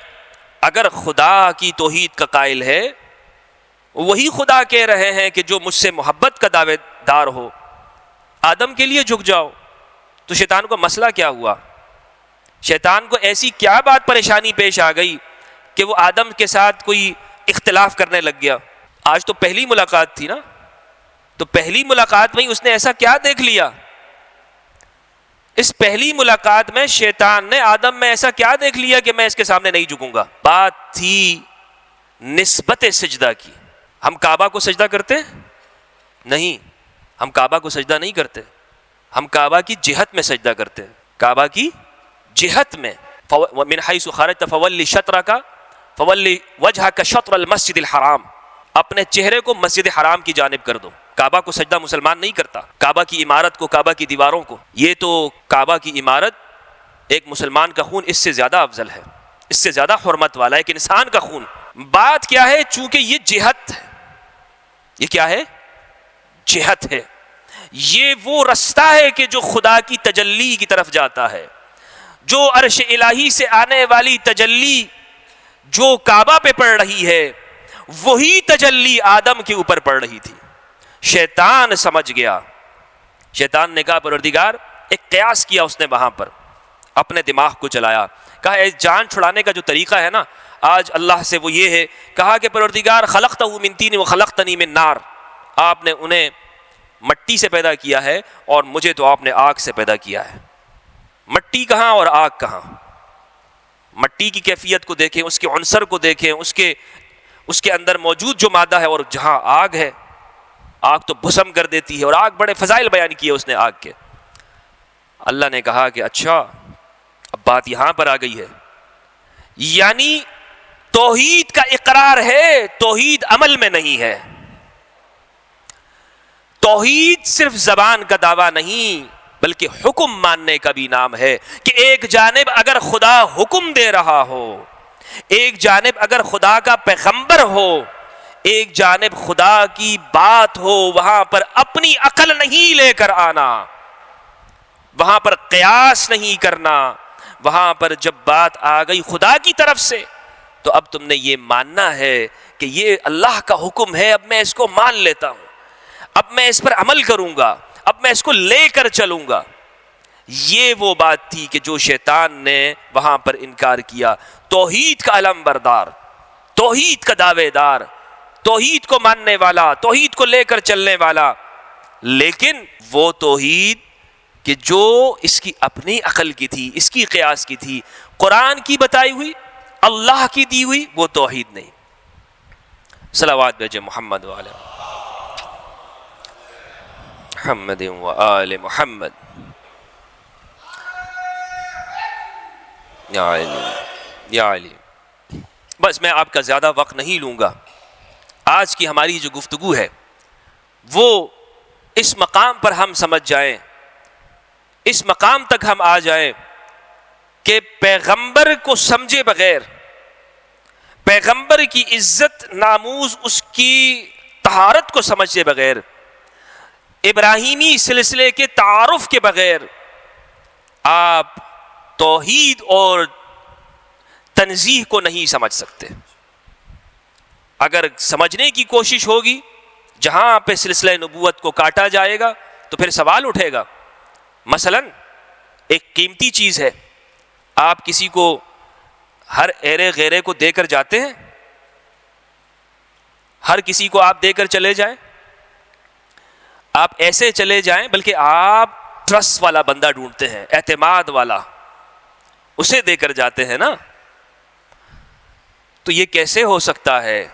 اگر خدا کی توحید کا قائل ہے، وہی خدا کہہ رہے ہیں کہ جو مجھ سے محبت کا دعوے دار ہو آدم کے لیے جھک جاؤ، تو شیطان کو مسئلہ کیا ہوا؟ شیطان کو ایسی کیا بات پریشانی پیش آ گئی کہ وہ آدم کے ساتھ کوئی اختلاف کرنے لگ گیا؟ آج تو پہلی ملاقات تھی نا، تو پہلی ملاقات میں ہی اس نے ایسا کیا دیکھ لیا؟ اس پہلی ملاقات میں شیطان نے آدم میں ایسا کیا دیکھ لیا کہ میں اس کے سامنے نہیں جھکوں گا؟ بات تھی نسبت سجدہ کی۔ ہم کعبہ کو سجدہ کرتے نہیں، ہم کعبہ کو سجدہ نہیں کرتے، ہم کعبہ کی جہت میں سجدہ کرتے ہیں، کعبہ کی جہت میں، من حیث خرجت فولی شطرک فولی وجہک شطر المسجد الحرام، اپنے چہرے کو مسجد حرام کی جانب کر دو۔ کعبہ کو سجدہ مسلمان نہیں کرتا، کعبہ کی عمارت کو، کعبہ کی دیواروں کو، یہ تو کعبہ کی عمارت، ایک مسلمان کا خون اس سے زیادہ افضل ہے، اس سے زیادہ حرمت والا ہے ایک انسان کا خون۔ بات کیا ہے؟ چونکہ یہ جہت ہے، یہ کیا ہے؟ جہت ہے، یہ وہ رستہ ہے کہ جو خدا کی تجلی کی طرف جاتا ہے، جو عرش الہی سے آنے والی تجلی جو کعبہ پہ پڑ رہی ہے، وہی تجلی آدم کے اوپر پڑ رہی تھی۔ شیطان سمجھ گیا، شیطان نے کہا پروردگار، ایک قیاس کیا اس نے وہاں پر، اپنے دماغ کو چلایا، کہا اے جان چھڑانے کا جو طریقہ ہے نا آج اللہ سے، وہ یہ ہے، کہا کہ پروردگار خلقتہ من طین وخلقتنی من نار، آپ نے انہیں مٹی سے پیدا کیا ہے اور مجھے تو آپ نے آگ سے پیدا کیا ہے۔ مٹی کہاں اور آگ کہاں؟ مٹی کی کیفیت کو دیکھیں، اس کے عنصر کو دیکھیں، اس کے اندر موجود جو مادہ ہے، اور جہاں آگ ہے، آگ تو بھسم کر دیتی ہے، اور آگ بڑے فضائل بیان کیے اس نے آگ کے۔ اللہ نے کہا کہ اچھا اب بات یہاں پر آ گئی ہے، یعنی توحید کا اقرار ہے، توحید عمل میں نہیں ہے. توحید صرف زبان کا دعویٰ نہیں بلکہ حکم ماننے کا بھی نام ہے کہ ایک جانب اگر خدا حکم دے رہا ہو، ایک جانب اگر خدا کا پیغمبر ہو، ایک جانب خدا کی بات ہو، وہاں پر اپنی عقل نہیں لے کر آنا، وہاں پر قیاس نہیں کرنا. وہاں پر جب بات آ گئی خدا کی طرف سے تو اب تم نے یہ ماننا ہے کہ یہ اللہ کا حکم ہے، اب میں اس کو مان لیتا ہوں، اب میں اس پر عمل کروں گا، اب میں اس کو لے کر چلوں گا. یہ وہ بات تھی کہ جو شیطان نے وہاں پر انکار کیا. توحید کا علم بردار، توحید کا دعوے دار، توحید کو ماننے والا، توحید کو لے کر چلنے والا، لیکن وہ توحید کہ جو اس کی اپنی عقل کی تھی، اس کی قیاس کی تھی، قرآن کی بتائی ہوئی، اللہ کی دی ہوئی، وہ توحید نہیں. صلوات بھیجے محمد وعلی محمد وآل محمد. یا علی یا علی. بس میں آپ کا زیادہ وقت نہیں لوں گا. آج کی ہماری جو گفتگو ہے وہ اس مقام پر ہم سمجھ جائیں، اس مقام تک ہم آ جائیں کہ پیغمبر کو سمجھے بغیر، پیغمبر کی عزت ناموز، اس کی طہارت کو سمجھے بغیر، ابراہیمی سلسلے کے تعارف کے بغیر آپ توحید اور تنزیہ کو نہیں سمجھ سکتے. اگر سمجھنے کی کوشش ہوگی، جہاں پہ سلسلہ نبوت کو کاٹا جائے گا تو پھر سوال اٹھے گا. مثلا ایک قیمتی چیز ہے، آپ کسی کو ہر ایرے غیرے کو دے کر جاتے ہیں؟ ہر کسی کو آپ دے کر چلے جائیں؟ آپ ایسے چلے جائیں، بلکہ آپ ٹرسٹ والا بندہ ڈھونڈتے ہیں، اعتماد والا، اسے دے کر جاتے ہیں نا. تو یہ کیسے ہو سکتا ہے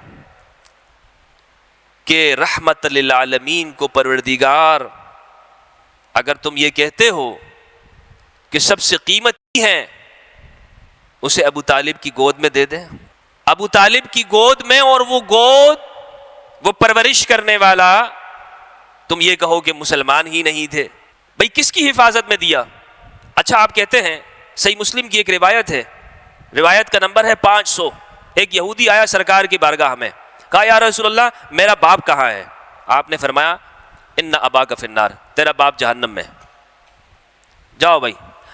کہ رحمت للعالمین کو پروردگار، اگر تم یہ کہتے ہو کہ سب سے قیمتی ہیں، اسے ابو طالب کی گود میں دے دیں. ابو طالب کی گود میں، اور وہ گود، وہ پرورش کرنے والا، تم یہ کہو کہ مسلمان ہی نہیں تھے. بھئی کس کی حفاظت میں دیا؟ اچھا آپ کہتے ہیں، صحیح مسلم کی ایک روایت ہے، روایت کا نمبر ہے 500. ایک یہودی آیا سرکار کی بارگاہ میں، کہا یا رسول اللہ میرا باپ کہاں ہے؟ آپ نے فرمایا ان اباک فی النار، تیرا باپ جہنم میں. جاؤ بھائی.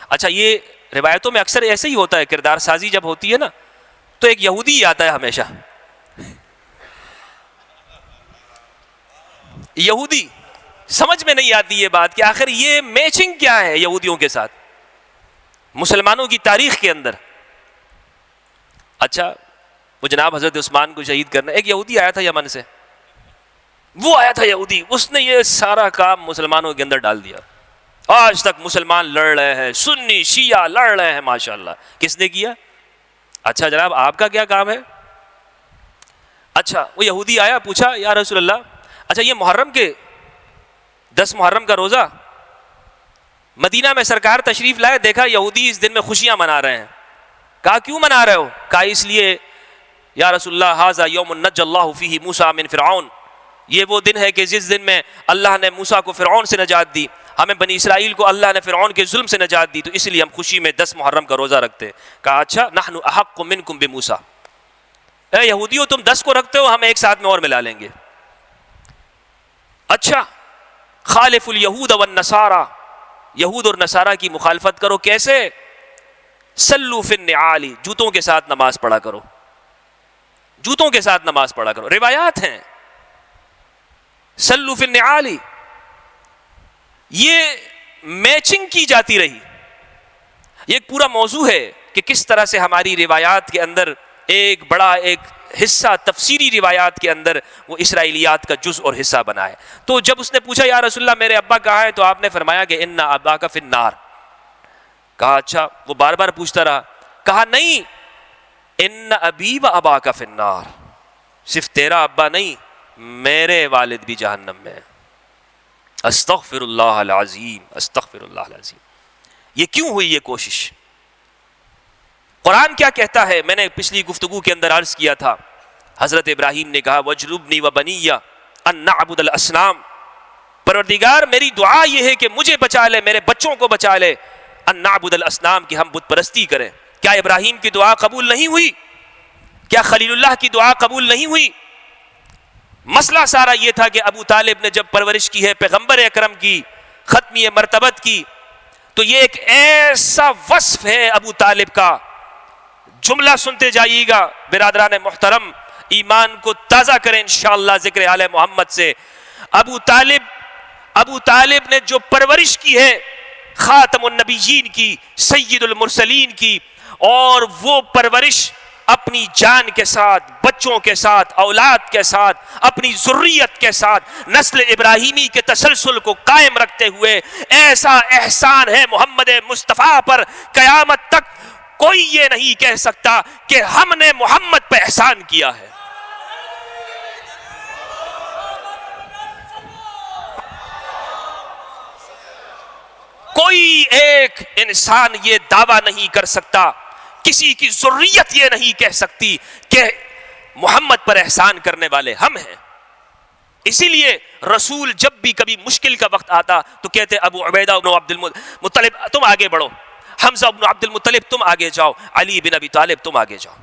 اچھا یہ روایتوں میں اکثر ایسے ہی ہوتا ہے، کردار سازی جب ہوتی ہے نا تو ایک یہودی ہی آتا ہے ہمیشہ. یہودی سمجھ میں نہیں آتی یہ بات کہ آخر یہ میچنگ کیا ہے یہودیوں کے ساتھ مسلمانوں کی تاریخ کے اندر. اچھا وہ جناب حضرت عثمان کو شہید کرنا، ایک یہودی آیا تھا یمن سے، وہ آیا تھا یہودی، اس نے یہ سارا کام مسلمانوں کے اندر ڈال دیا. آج تک مسلمان لڑ رہے ہیں، سنی شیعہ لڑ رہے ہیں ماشاءاللہ. کس نے کیا؟ اچھا جناب آپ کا کیا کام ہے؟ اچھا وہ یہودی آیا، پوچھا یا رسول اللہ اچھا یہ محرم کے 10 محرم کا روزہ، مدینہ میں سرکار تشریف لائے، دیکھا یہودی اس دن میں خوشیاں منا رہے ہیں. کہا کیوں منا رہے ہو؟ کہا اس لیے یا رسول اللہ ھذا یوم نجی اللہ فیہ موسیٰ من فرعون، یہ وہ دن ہے کہ جس دن میں اللہ نے موسیٰ کو فرعون سے نجات دی، ہمیں بنی اسرائیل کو اللہ نے فرعون کے ظلم سے نجات دی، تو اس لیے ہم خوشی میں 10 محرم کا روزہ رکھتے ہیں. کہا اچھا نحن احق منکم بموسیٰ، اے یہودیوں تم 10 کو رکھتے ہو، ہم ایک ساتھ میں اور ملا لیں گے. اچھا خالف الیہود والنصارى، یہود اور نصارہ کی مخالفت کرو. کیسے؟ صلوا فی النعال، جوتوں کے ساتھ نماز پڑھا کرو، جوتوں کے ساتھ نماز پڑھا کرو. روایات ہیں صلوا فی النعال. یہ میچنگ کی جاتی رہی. یہ ایک پورا موضوع ہے کہ کس طرح سے ہماری روایات کے اندر ایک بڑا ایک حصہ تفسیری روایات کے اندر وہ اسرائیلیات کا جز اور حصہ بنا ہے. تو جب اس نے پوچھا یا رسول اللہ میرے ابا کہاں ہیں، تو آپ نے فرمایا کہ ان اباک فی النار. کہا اچھا، وہ بار بار پوچھتا رہا. کہا نہیں، ان ابی و اباک فی النار، صرف تیرا ابا نہیں میرے والد بھی جہنم میں. استغفر اللہ العظیم، استغفر اللہ العظیم. یہ کیوں ہوئی یہ کوشش؟ قرآن کیا کہتا ہے؟ میں نے پچھلی گفتگو کے اندر عرض کیا تھا، حضرت ابراہیم نے کہا وَاجْنُبْنِي وَبَنِيَّ أَن نَعْبُدَ الْأَصْنَامَ، پروردگار میری دعا یہ ہے کہ مجھے بچا لے، میرے بچوں کو بچا لے، ان نعبد الاسنام، کہ ہم بت پرستی کریں۔ کیا ابراہیم کی دعا قبول نہیں ہوئی؟ کیا خلیل اللہ کی دعا قبول نہیں ہوئی؟ مسئلہ سارا یہ تھا کہ ابو طالب نے جب پرورش کی ہے پیغمبر اکرم کی، ختمی مرتبت کی، تو یہ ایک ایسا وصف ہے ابو طالب کا، جملہ سنتے جائیے گا برادران محترم، ایمان کو تازہ کریں انشاءاللہ ذکر آل محمد سے۔ ابو طالب نے جو پرورش کی ہے خاتم النبیین کی، سید المرسلین کی، اور وہ پرورش اپنی جان کے ساتھ، بچوں کے ساتھ، اولاد کے ساتھ، اپنی ذریت کے ساتھ نسل ابراہیمی کے تسلسل کو قائم رکھتے ہوئے، ایسا احسان ہے محمد مصطفیٰ پر، قیامت تک کوئی یہ نہیں کہہ سکتا کہ ہم نے محمد پہ احسان کیا ہے۔ کوئی ایک انسان یہ دعویٰ نہیں کر سکتا، کسی کی ذریت یہ نہیں کہہ سکتی کہ محمد پر احسان کرنے والے ہم ہیں۔ اسی لیے رسول جب بھی کبھی مشکل کا وقت آتا تو کہتے ابو عبیدہ بن عبد المطلب تم آگے بڑھو، حمزہ بن عبد المطلب تم آگے جاؤ، علی بن ابی طالب تم آگے جاؤ۔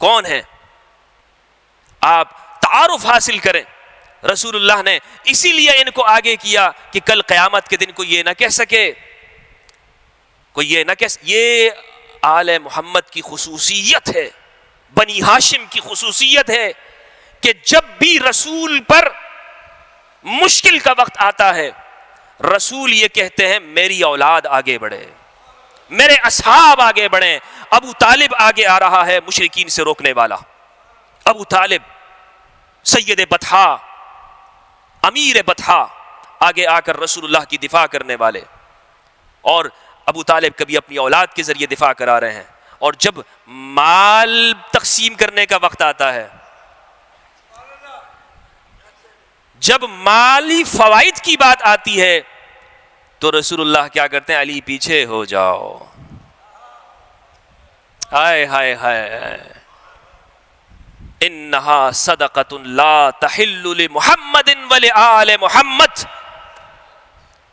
کون ہے؟ آپ تعارف حاصل کریں۔ رسول اللہ نے اسی لیے ان کو آگے کیا کہ کل قیامت کے دن کو یہ نہ کہہ سکے، یہ آل محمد کی خصوصیت ہے، بنی ہاشم کی خصوصیت ہے کہ جب بھی رسول پر مشکل کا وقت آتا ہے، رسول یہ کہتے ہیں میری اولاد آگے بڑھے، میرے اصحاب آگے بڑھیں۔ ابو طالب آگے آ رہا ہے مشرکین سے روکنے والا، ابو طالب سید بطحا، امیر بطحا، آگے آ کر رسول اللہ کی دفاع کرنے والے، اور ابو طالب کبھی اپنی اولاد کے ذریعے دفاع کرا رہے ہیں، اور جب مال تقسیم کرنے کا وقت آتا ہے، جب مالی فوائد کی بات آتی ہے تو رسول اللہ کیا کرتے ہیں؟ علی پیچھے ہو جاؤ۔ ہائے ہائے ہائے، انہا صدقۃ لا تحل لمحمد ولآل محمد،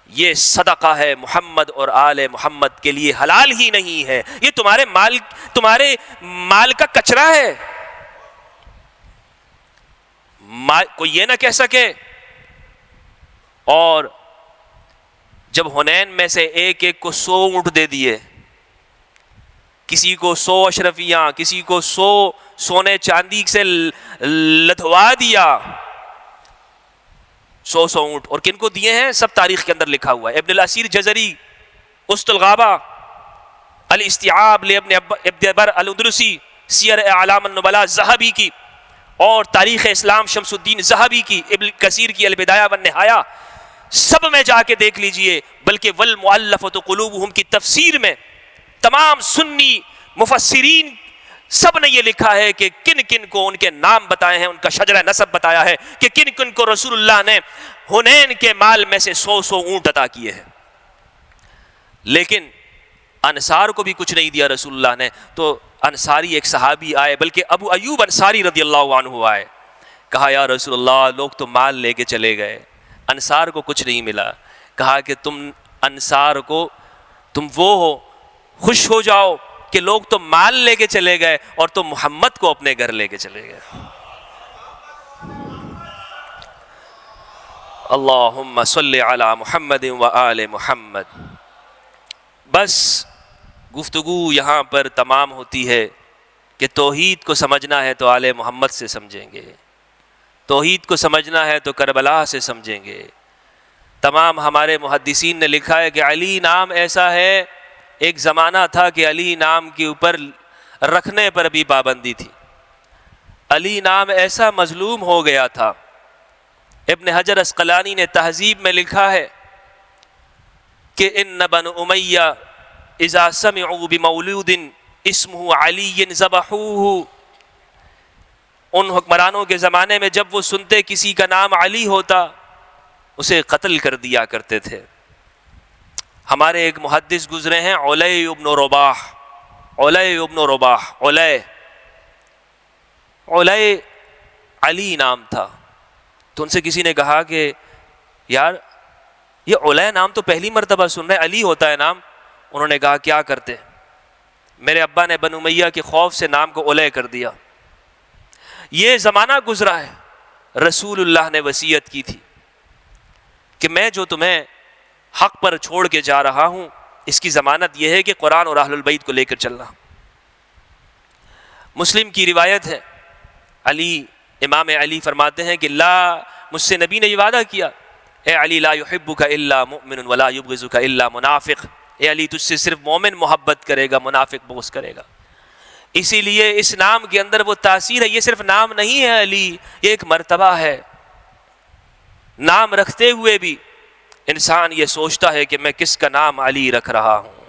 یہ صدقہ ہے محمد اور آل محمد کے لیے حلال ہی نہیں ہے، یہ تمہارے مال کا کچرا ہے۔ کوئی یہ نہ کہہ سکے۔ اور جب حنین میں سے ایک ایک کو 100 اونٹ دے دیے، کسی کو 100 اشرفیاں، کسی کو 100 سونے چاندی سے لدھوا دیا، 100 اونٹ، اور کن کو دیے ہیں سب تاریخ کے اندر لکھا ہوا ہے۔ ابن الاسیر جزری، اسط الغابہ، الاستیعاب لابن ابن بر الاندلسی، سیر اعلام النبلاء ذہبی کی، اور تاریخ اسلام شمس الدین ذہبی کی، ابن کثیر کی البدایہ والنہایہ، سب میں جا کے دیکھ لیجئے، بلکہ والمؤلفۃ قلوبہم کی تفسیر میں تمام سنی مفسرین سب نے یہ لکھا ہے کہ کن کن کو ان کے نام بتائے ہیں، ان کا شجرہ نسب بتایا ہے کہ کن کن کو رسول اللہ نے حنین کے مال میں سے 100 اونٹ عطا کیے ہیں۔ لیکن انصار کو بھی کچھ نہیں دیا رسول اللہ نے، تو انصاری ایک صحابی آئے، بلکہ ابو ایوب انصاری رضی اللہ عنہ آئے، کہا یا رسول اللہ لوگ تو مال لے کے چلے گئے، انصار کو کچھ نہیں ملا۔ کہا کہ تم انصار کو، تم وہ ہو، خوش ہو جاؤ کہ لوگ تو مال لے کے چلے گئے اور تم محمد کو اپنے گھر لے کے چلے گئے۔ اللہم صلی علی محمد وآل محمد۔ بس گفتگو یہاں پر تمام ہوتی ہے کہ توحید کو سمجھنا ہے تو آل محمد سے سمجھیں گے، توحید کو سمجھنا ہے تو کربلا سے سمجھیں گے۔ تمام ہمارے محدثین نے لکھا ہے کہ علی نام ایسا ہے، ایک زمانہ تھا کہ علی نام کے اوپر رکھنے پر بھی پابندی تھی، علی نام ایسا مظلوم ہو گیا تھا۔ ابن حجر اسقلانی نے تہذیب میں لکھا ہے کہ ان بن امیہ اذا سمعوا بمولود اسمہ علی ذبحوہ، ان حکمرانوں کے زمانے میں جب وہ سنتے کسی کا نام علی ہوتا اسے قتل کر دیا کرتے تھے۔ ہمارے ایک محدث گزرے ہیں علی بن رباح، علی ابن رباح، علی علی نام تھا. تو ان سے کسی نے کہا کہ یار یہ علی نام تو پہلی مرتبہ سن رہے، علی ہوتا ہے نام. انہوں نے کہا کیا کرتے، میرے ابا نے بنو امیہ کے خوف سے نام کو علی کر دیا. یہ زمانہ گزرا ہے، رسول اللہ نے وصیت کی تھی کہ میں جو تمہیں حق پر چھوڑ کے جا رہا ہوں اس کی ضمانت یہ ہے کہ قرآن اور اہل البیت کو لے کر چلنا. مسلم کی روایت ہے، امام علی فرماتے ہیں کہ مجھ سے نبی نے یہ وعدہ کیا، اے علی لا یحبک الا مؤمن ولا یبغضک الا منافق، اے علی تجھ سے صرف مومن محبت کرے گا، منافق بغض کرے گا. اسی لیے اس نام کے اندر وہ تاثیر ہے، یہ صرف نام نہیں ہے علی، یہ ایک مرتبہ ہے. نام رکھتے ہوئے بھی انسان یہ سوچتا ہے کہ میں کس کا نام علی رکھ رہا ہوں،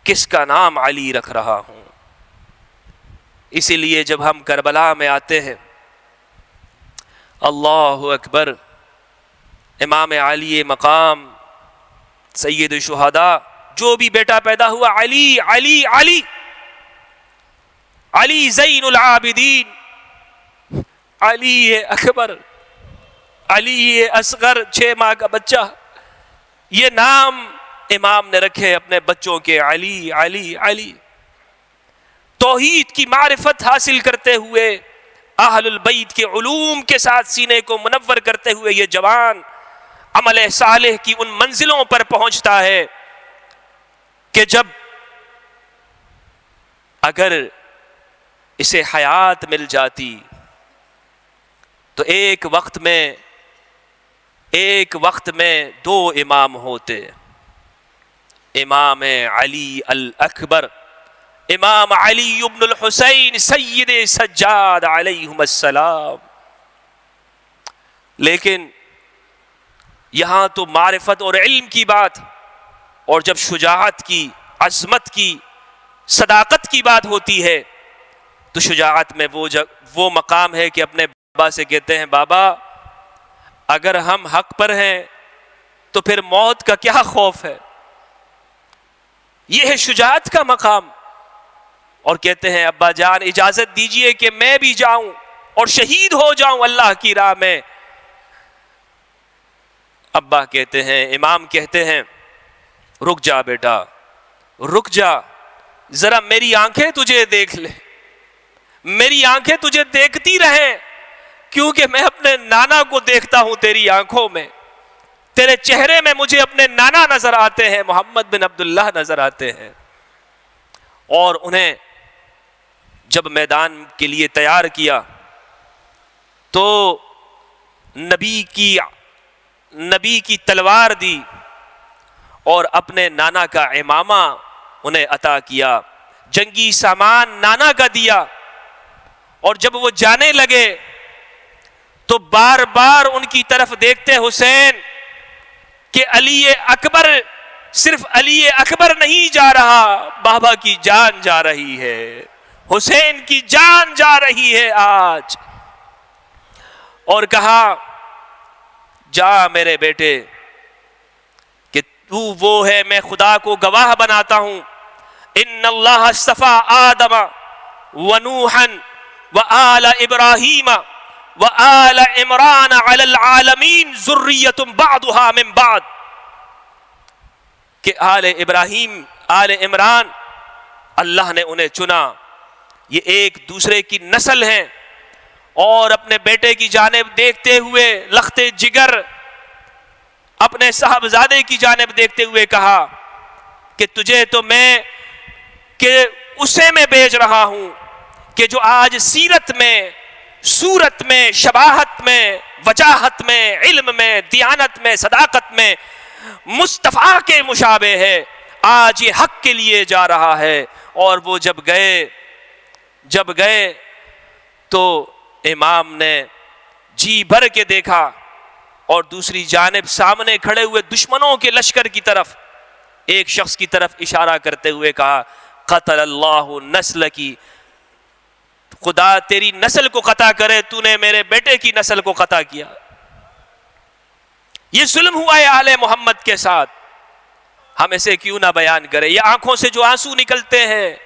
کس کا نام علی رکھ رہا ہوں. اسی لیے جب ہم کربلا میں آتے ہیں، اللہ اکبر، امام علی مقام سید الشہداء، جو بھی بیٹا پیدا ہوا علی علی علی، علی زین العابدین، علی اکبر، علی اصغر، 6 ماہ کا بچہ. یہ نام امام نے رکھے اپنے بچوں کے، علی علی علی. توحید کی معرفت حاصل کرتے ہوئے، اہل البیت کے علوم کے ساتھ سینے کو منور کرتے ہوئے یہ جوان عمل صالح کی ان منزلوں پر پہنچتا ہے کہ جب اگر اسے حیات مل جاتی تو ایک وقت میں 2 امام ہوتے، امام علی الاکبر، امام علی ابن الحسین سید سجاد علیہم السلام. لیکن یہاں تو معرفت اور علم کی بات، اور جب شجاعت کی، عظمت کی، صداقت کی بات ہوتی ہے تو شجاعت میں وہ مقام ہے کہ اپنے بابا سے کہتے ہیں بابا اگر ہم حق پر ہیں تو پھر موت کا کیا خوف ہے. یہ ہے شجاعت کا مقام. اور کہتے ہیں ابا جان اجازت دیجئے کہ میں بھی جاؤں اور شہید ہو جاؤں اللہ کی راہ میں. ابا کہتے ہیں، امام کہتے ہیں رک جا بیٹا، رک جا، ذرا میری آنکھیں تجھے دیکھ لے، میری آنکھیں تجھے دیکھتی رہیں، کیونکہ میں اپنے نانا کو دیکھتا ہوں تیری آنکھوں میں، تیرے چہرے میں مجھے اپنے نانا نظر آتے ہیں، محمد بن عبداللہ نظر آتے ہیں. اور انہیں جب میدان کے لیے تیار کیا تو نبی کی تلوار دی اور اپنے نانا کا امامہ انہیں عطا کیا، جنگی سامان نانا کا دیا. اور جب وہ جانے لگے تو بار بار ان کی طرف دیکھتے حسین کہ علی اکبر، صرف علی اکبر نہیں جا رہا، بابا کی جان جا رہی ہے، حسین کی جان جا رہی ہے آج. اور کہا جا میرے بیٹے کہ تو وہ ہے، میں خدا کو گواہ بناتا ہوں، ان اللہ اصطفیٰ آدم ونوحا وآل ابراہیم وآل عمران علی العالمین ذریۃ بعضها من بعض، کہ آل ابراہیم، آل عمران، اللہ نے انہیں چنا، یہ ایک دوسرے کی نسل ہیں. اور اپنے بیٹے کی جانب دیکھتے ہوئے لخت جگر اپنے صاحبزادے کی جانب دیکھتے ہوئے کہا کہ تجھے تو میں کہ اسے میں بھیج رہا ہوں کہ جو آج سیرت میں، صورت میں، شباہت میں، وجاہت میں، علم میں، دیانت میں، صداقت میں مصطفیٰ کے مشابہ ہے، آج یہ حق کے لیے جا رہا ہے. اور وہ جب گئے تو امام نے جی بھر کے دیکھا اور دوسری جانب سامنے کھڑے ہوئے دشمنوں کے لشکر کی طرف ایک شخص کی طرف اشارہ کرتے ہوئے کہا قتل اللہ نسل کی، خدا تیری نسل کو قطع کرے، تو نے میرے بیٹے کی نسل کو قطع کیا. یہ ظلم ہوا ہے آل محمد کے ساتھ، ہم اسے کیوں نہ بیان کریں. یہ آنکھوں سے جو آنسو نکلتے ہیں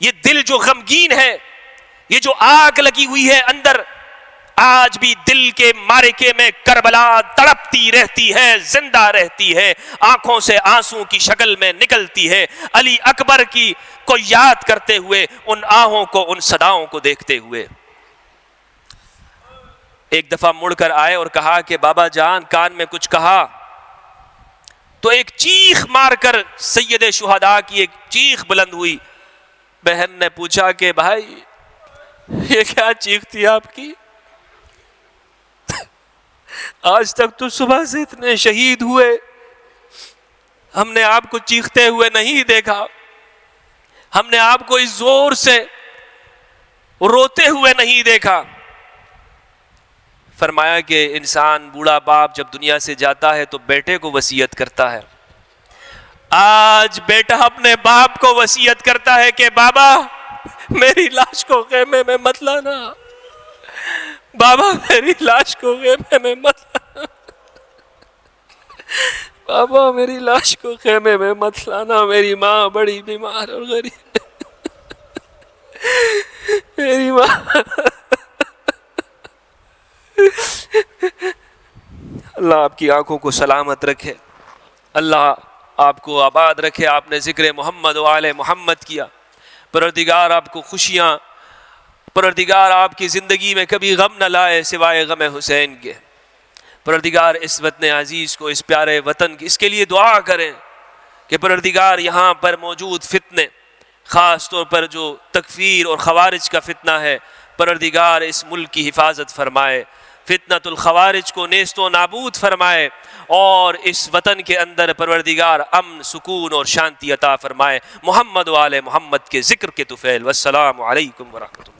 یہ دل جو غمگین ہے، یہ جو آگ لگی ہوئی ہے اندر، آج بھی دل کے معرکے میں کربلا تڑپتی رہتی ہے، زندہ رہتی ہے، آنکھوں سے آنسوں کی شکل میں نکلتی ہے، علی اکبر کی کو یاد کرتے ہوئے، ان آہوں کو، ان صداؤں کو دیکھتے ہوئے۔ ایک دفعہ مڑ کر آئے اور کہا کہ بابا جان کان میں کچھ کہا، تو ایک چیخ مار کر سید شہداء کی ایک چیخ بلند ہوئی۔ بہن نے پوچھا کہ بھائی یہ کیا چیخ تھی آپ کی؟ آج تک تو صبح سے اتنے شہید ہوئے، ہم نے آپ کو چیختے ہوئے نہیں دیکھا، ہم نے آپ کو اس زور سے روتے ہوئے نہیں دیکھا۔ فرمایا کہ انسان بوڑھا باپ جب دنیا سے جاتا ہے تو بیٹے کو وصیت کرتا ہے۔ آج بیٹا اپنے باپ کو وصیت کرتا ہے کہ بابا میری لاش کو خیمے میں مت لانا، بابا میری لاش کو خیمے میں مت لانا، بابا میری لاش کو خیمے میں مت لانا، میری ماں بڑی بیمار اور غریب ہے، میری ماں۔ اللہ آپ کی آنکھوں کو سلامت رکھے، اللہ آپ کو آباد رکھے۔ آپ نے ذکر محمد و آل محمد کیا، پروردگار آپ کو خوشیاں، پروردگار آپ کی زندگی میں کبھی غم نہ لائے سوائے غم حسین کے۔ پروردگار اس وطن عزیز کو، اس پیارے وطن کی، اس کے لیے دعا کریں کہ پروردگار یہاں پر موجود فتنے، خاص طور پر جو تکفیر اور خوارج کا فتنہ ہے، پروردگار اس ملک کی حفاظت فرمائے، فتنۃ الخوارج کو نیست و نابود فرمائے، اور اس وطن کے اندر پروردگار امن، سکون اور شانتی عطا فرمائے۔ محمد و آل محمد کے ذکر کے طفیل۔ والسلام علیکم ورحمۃ اللہ۔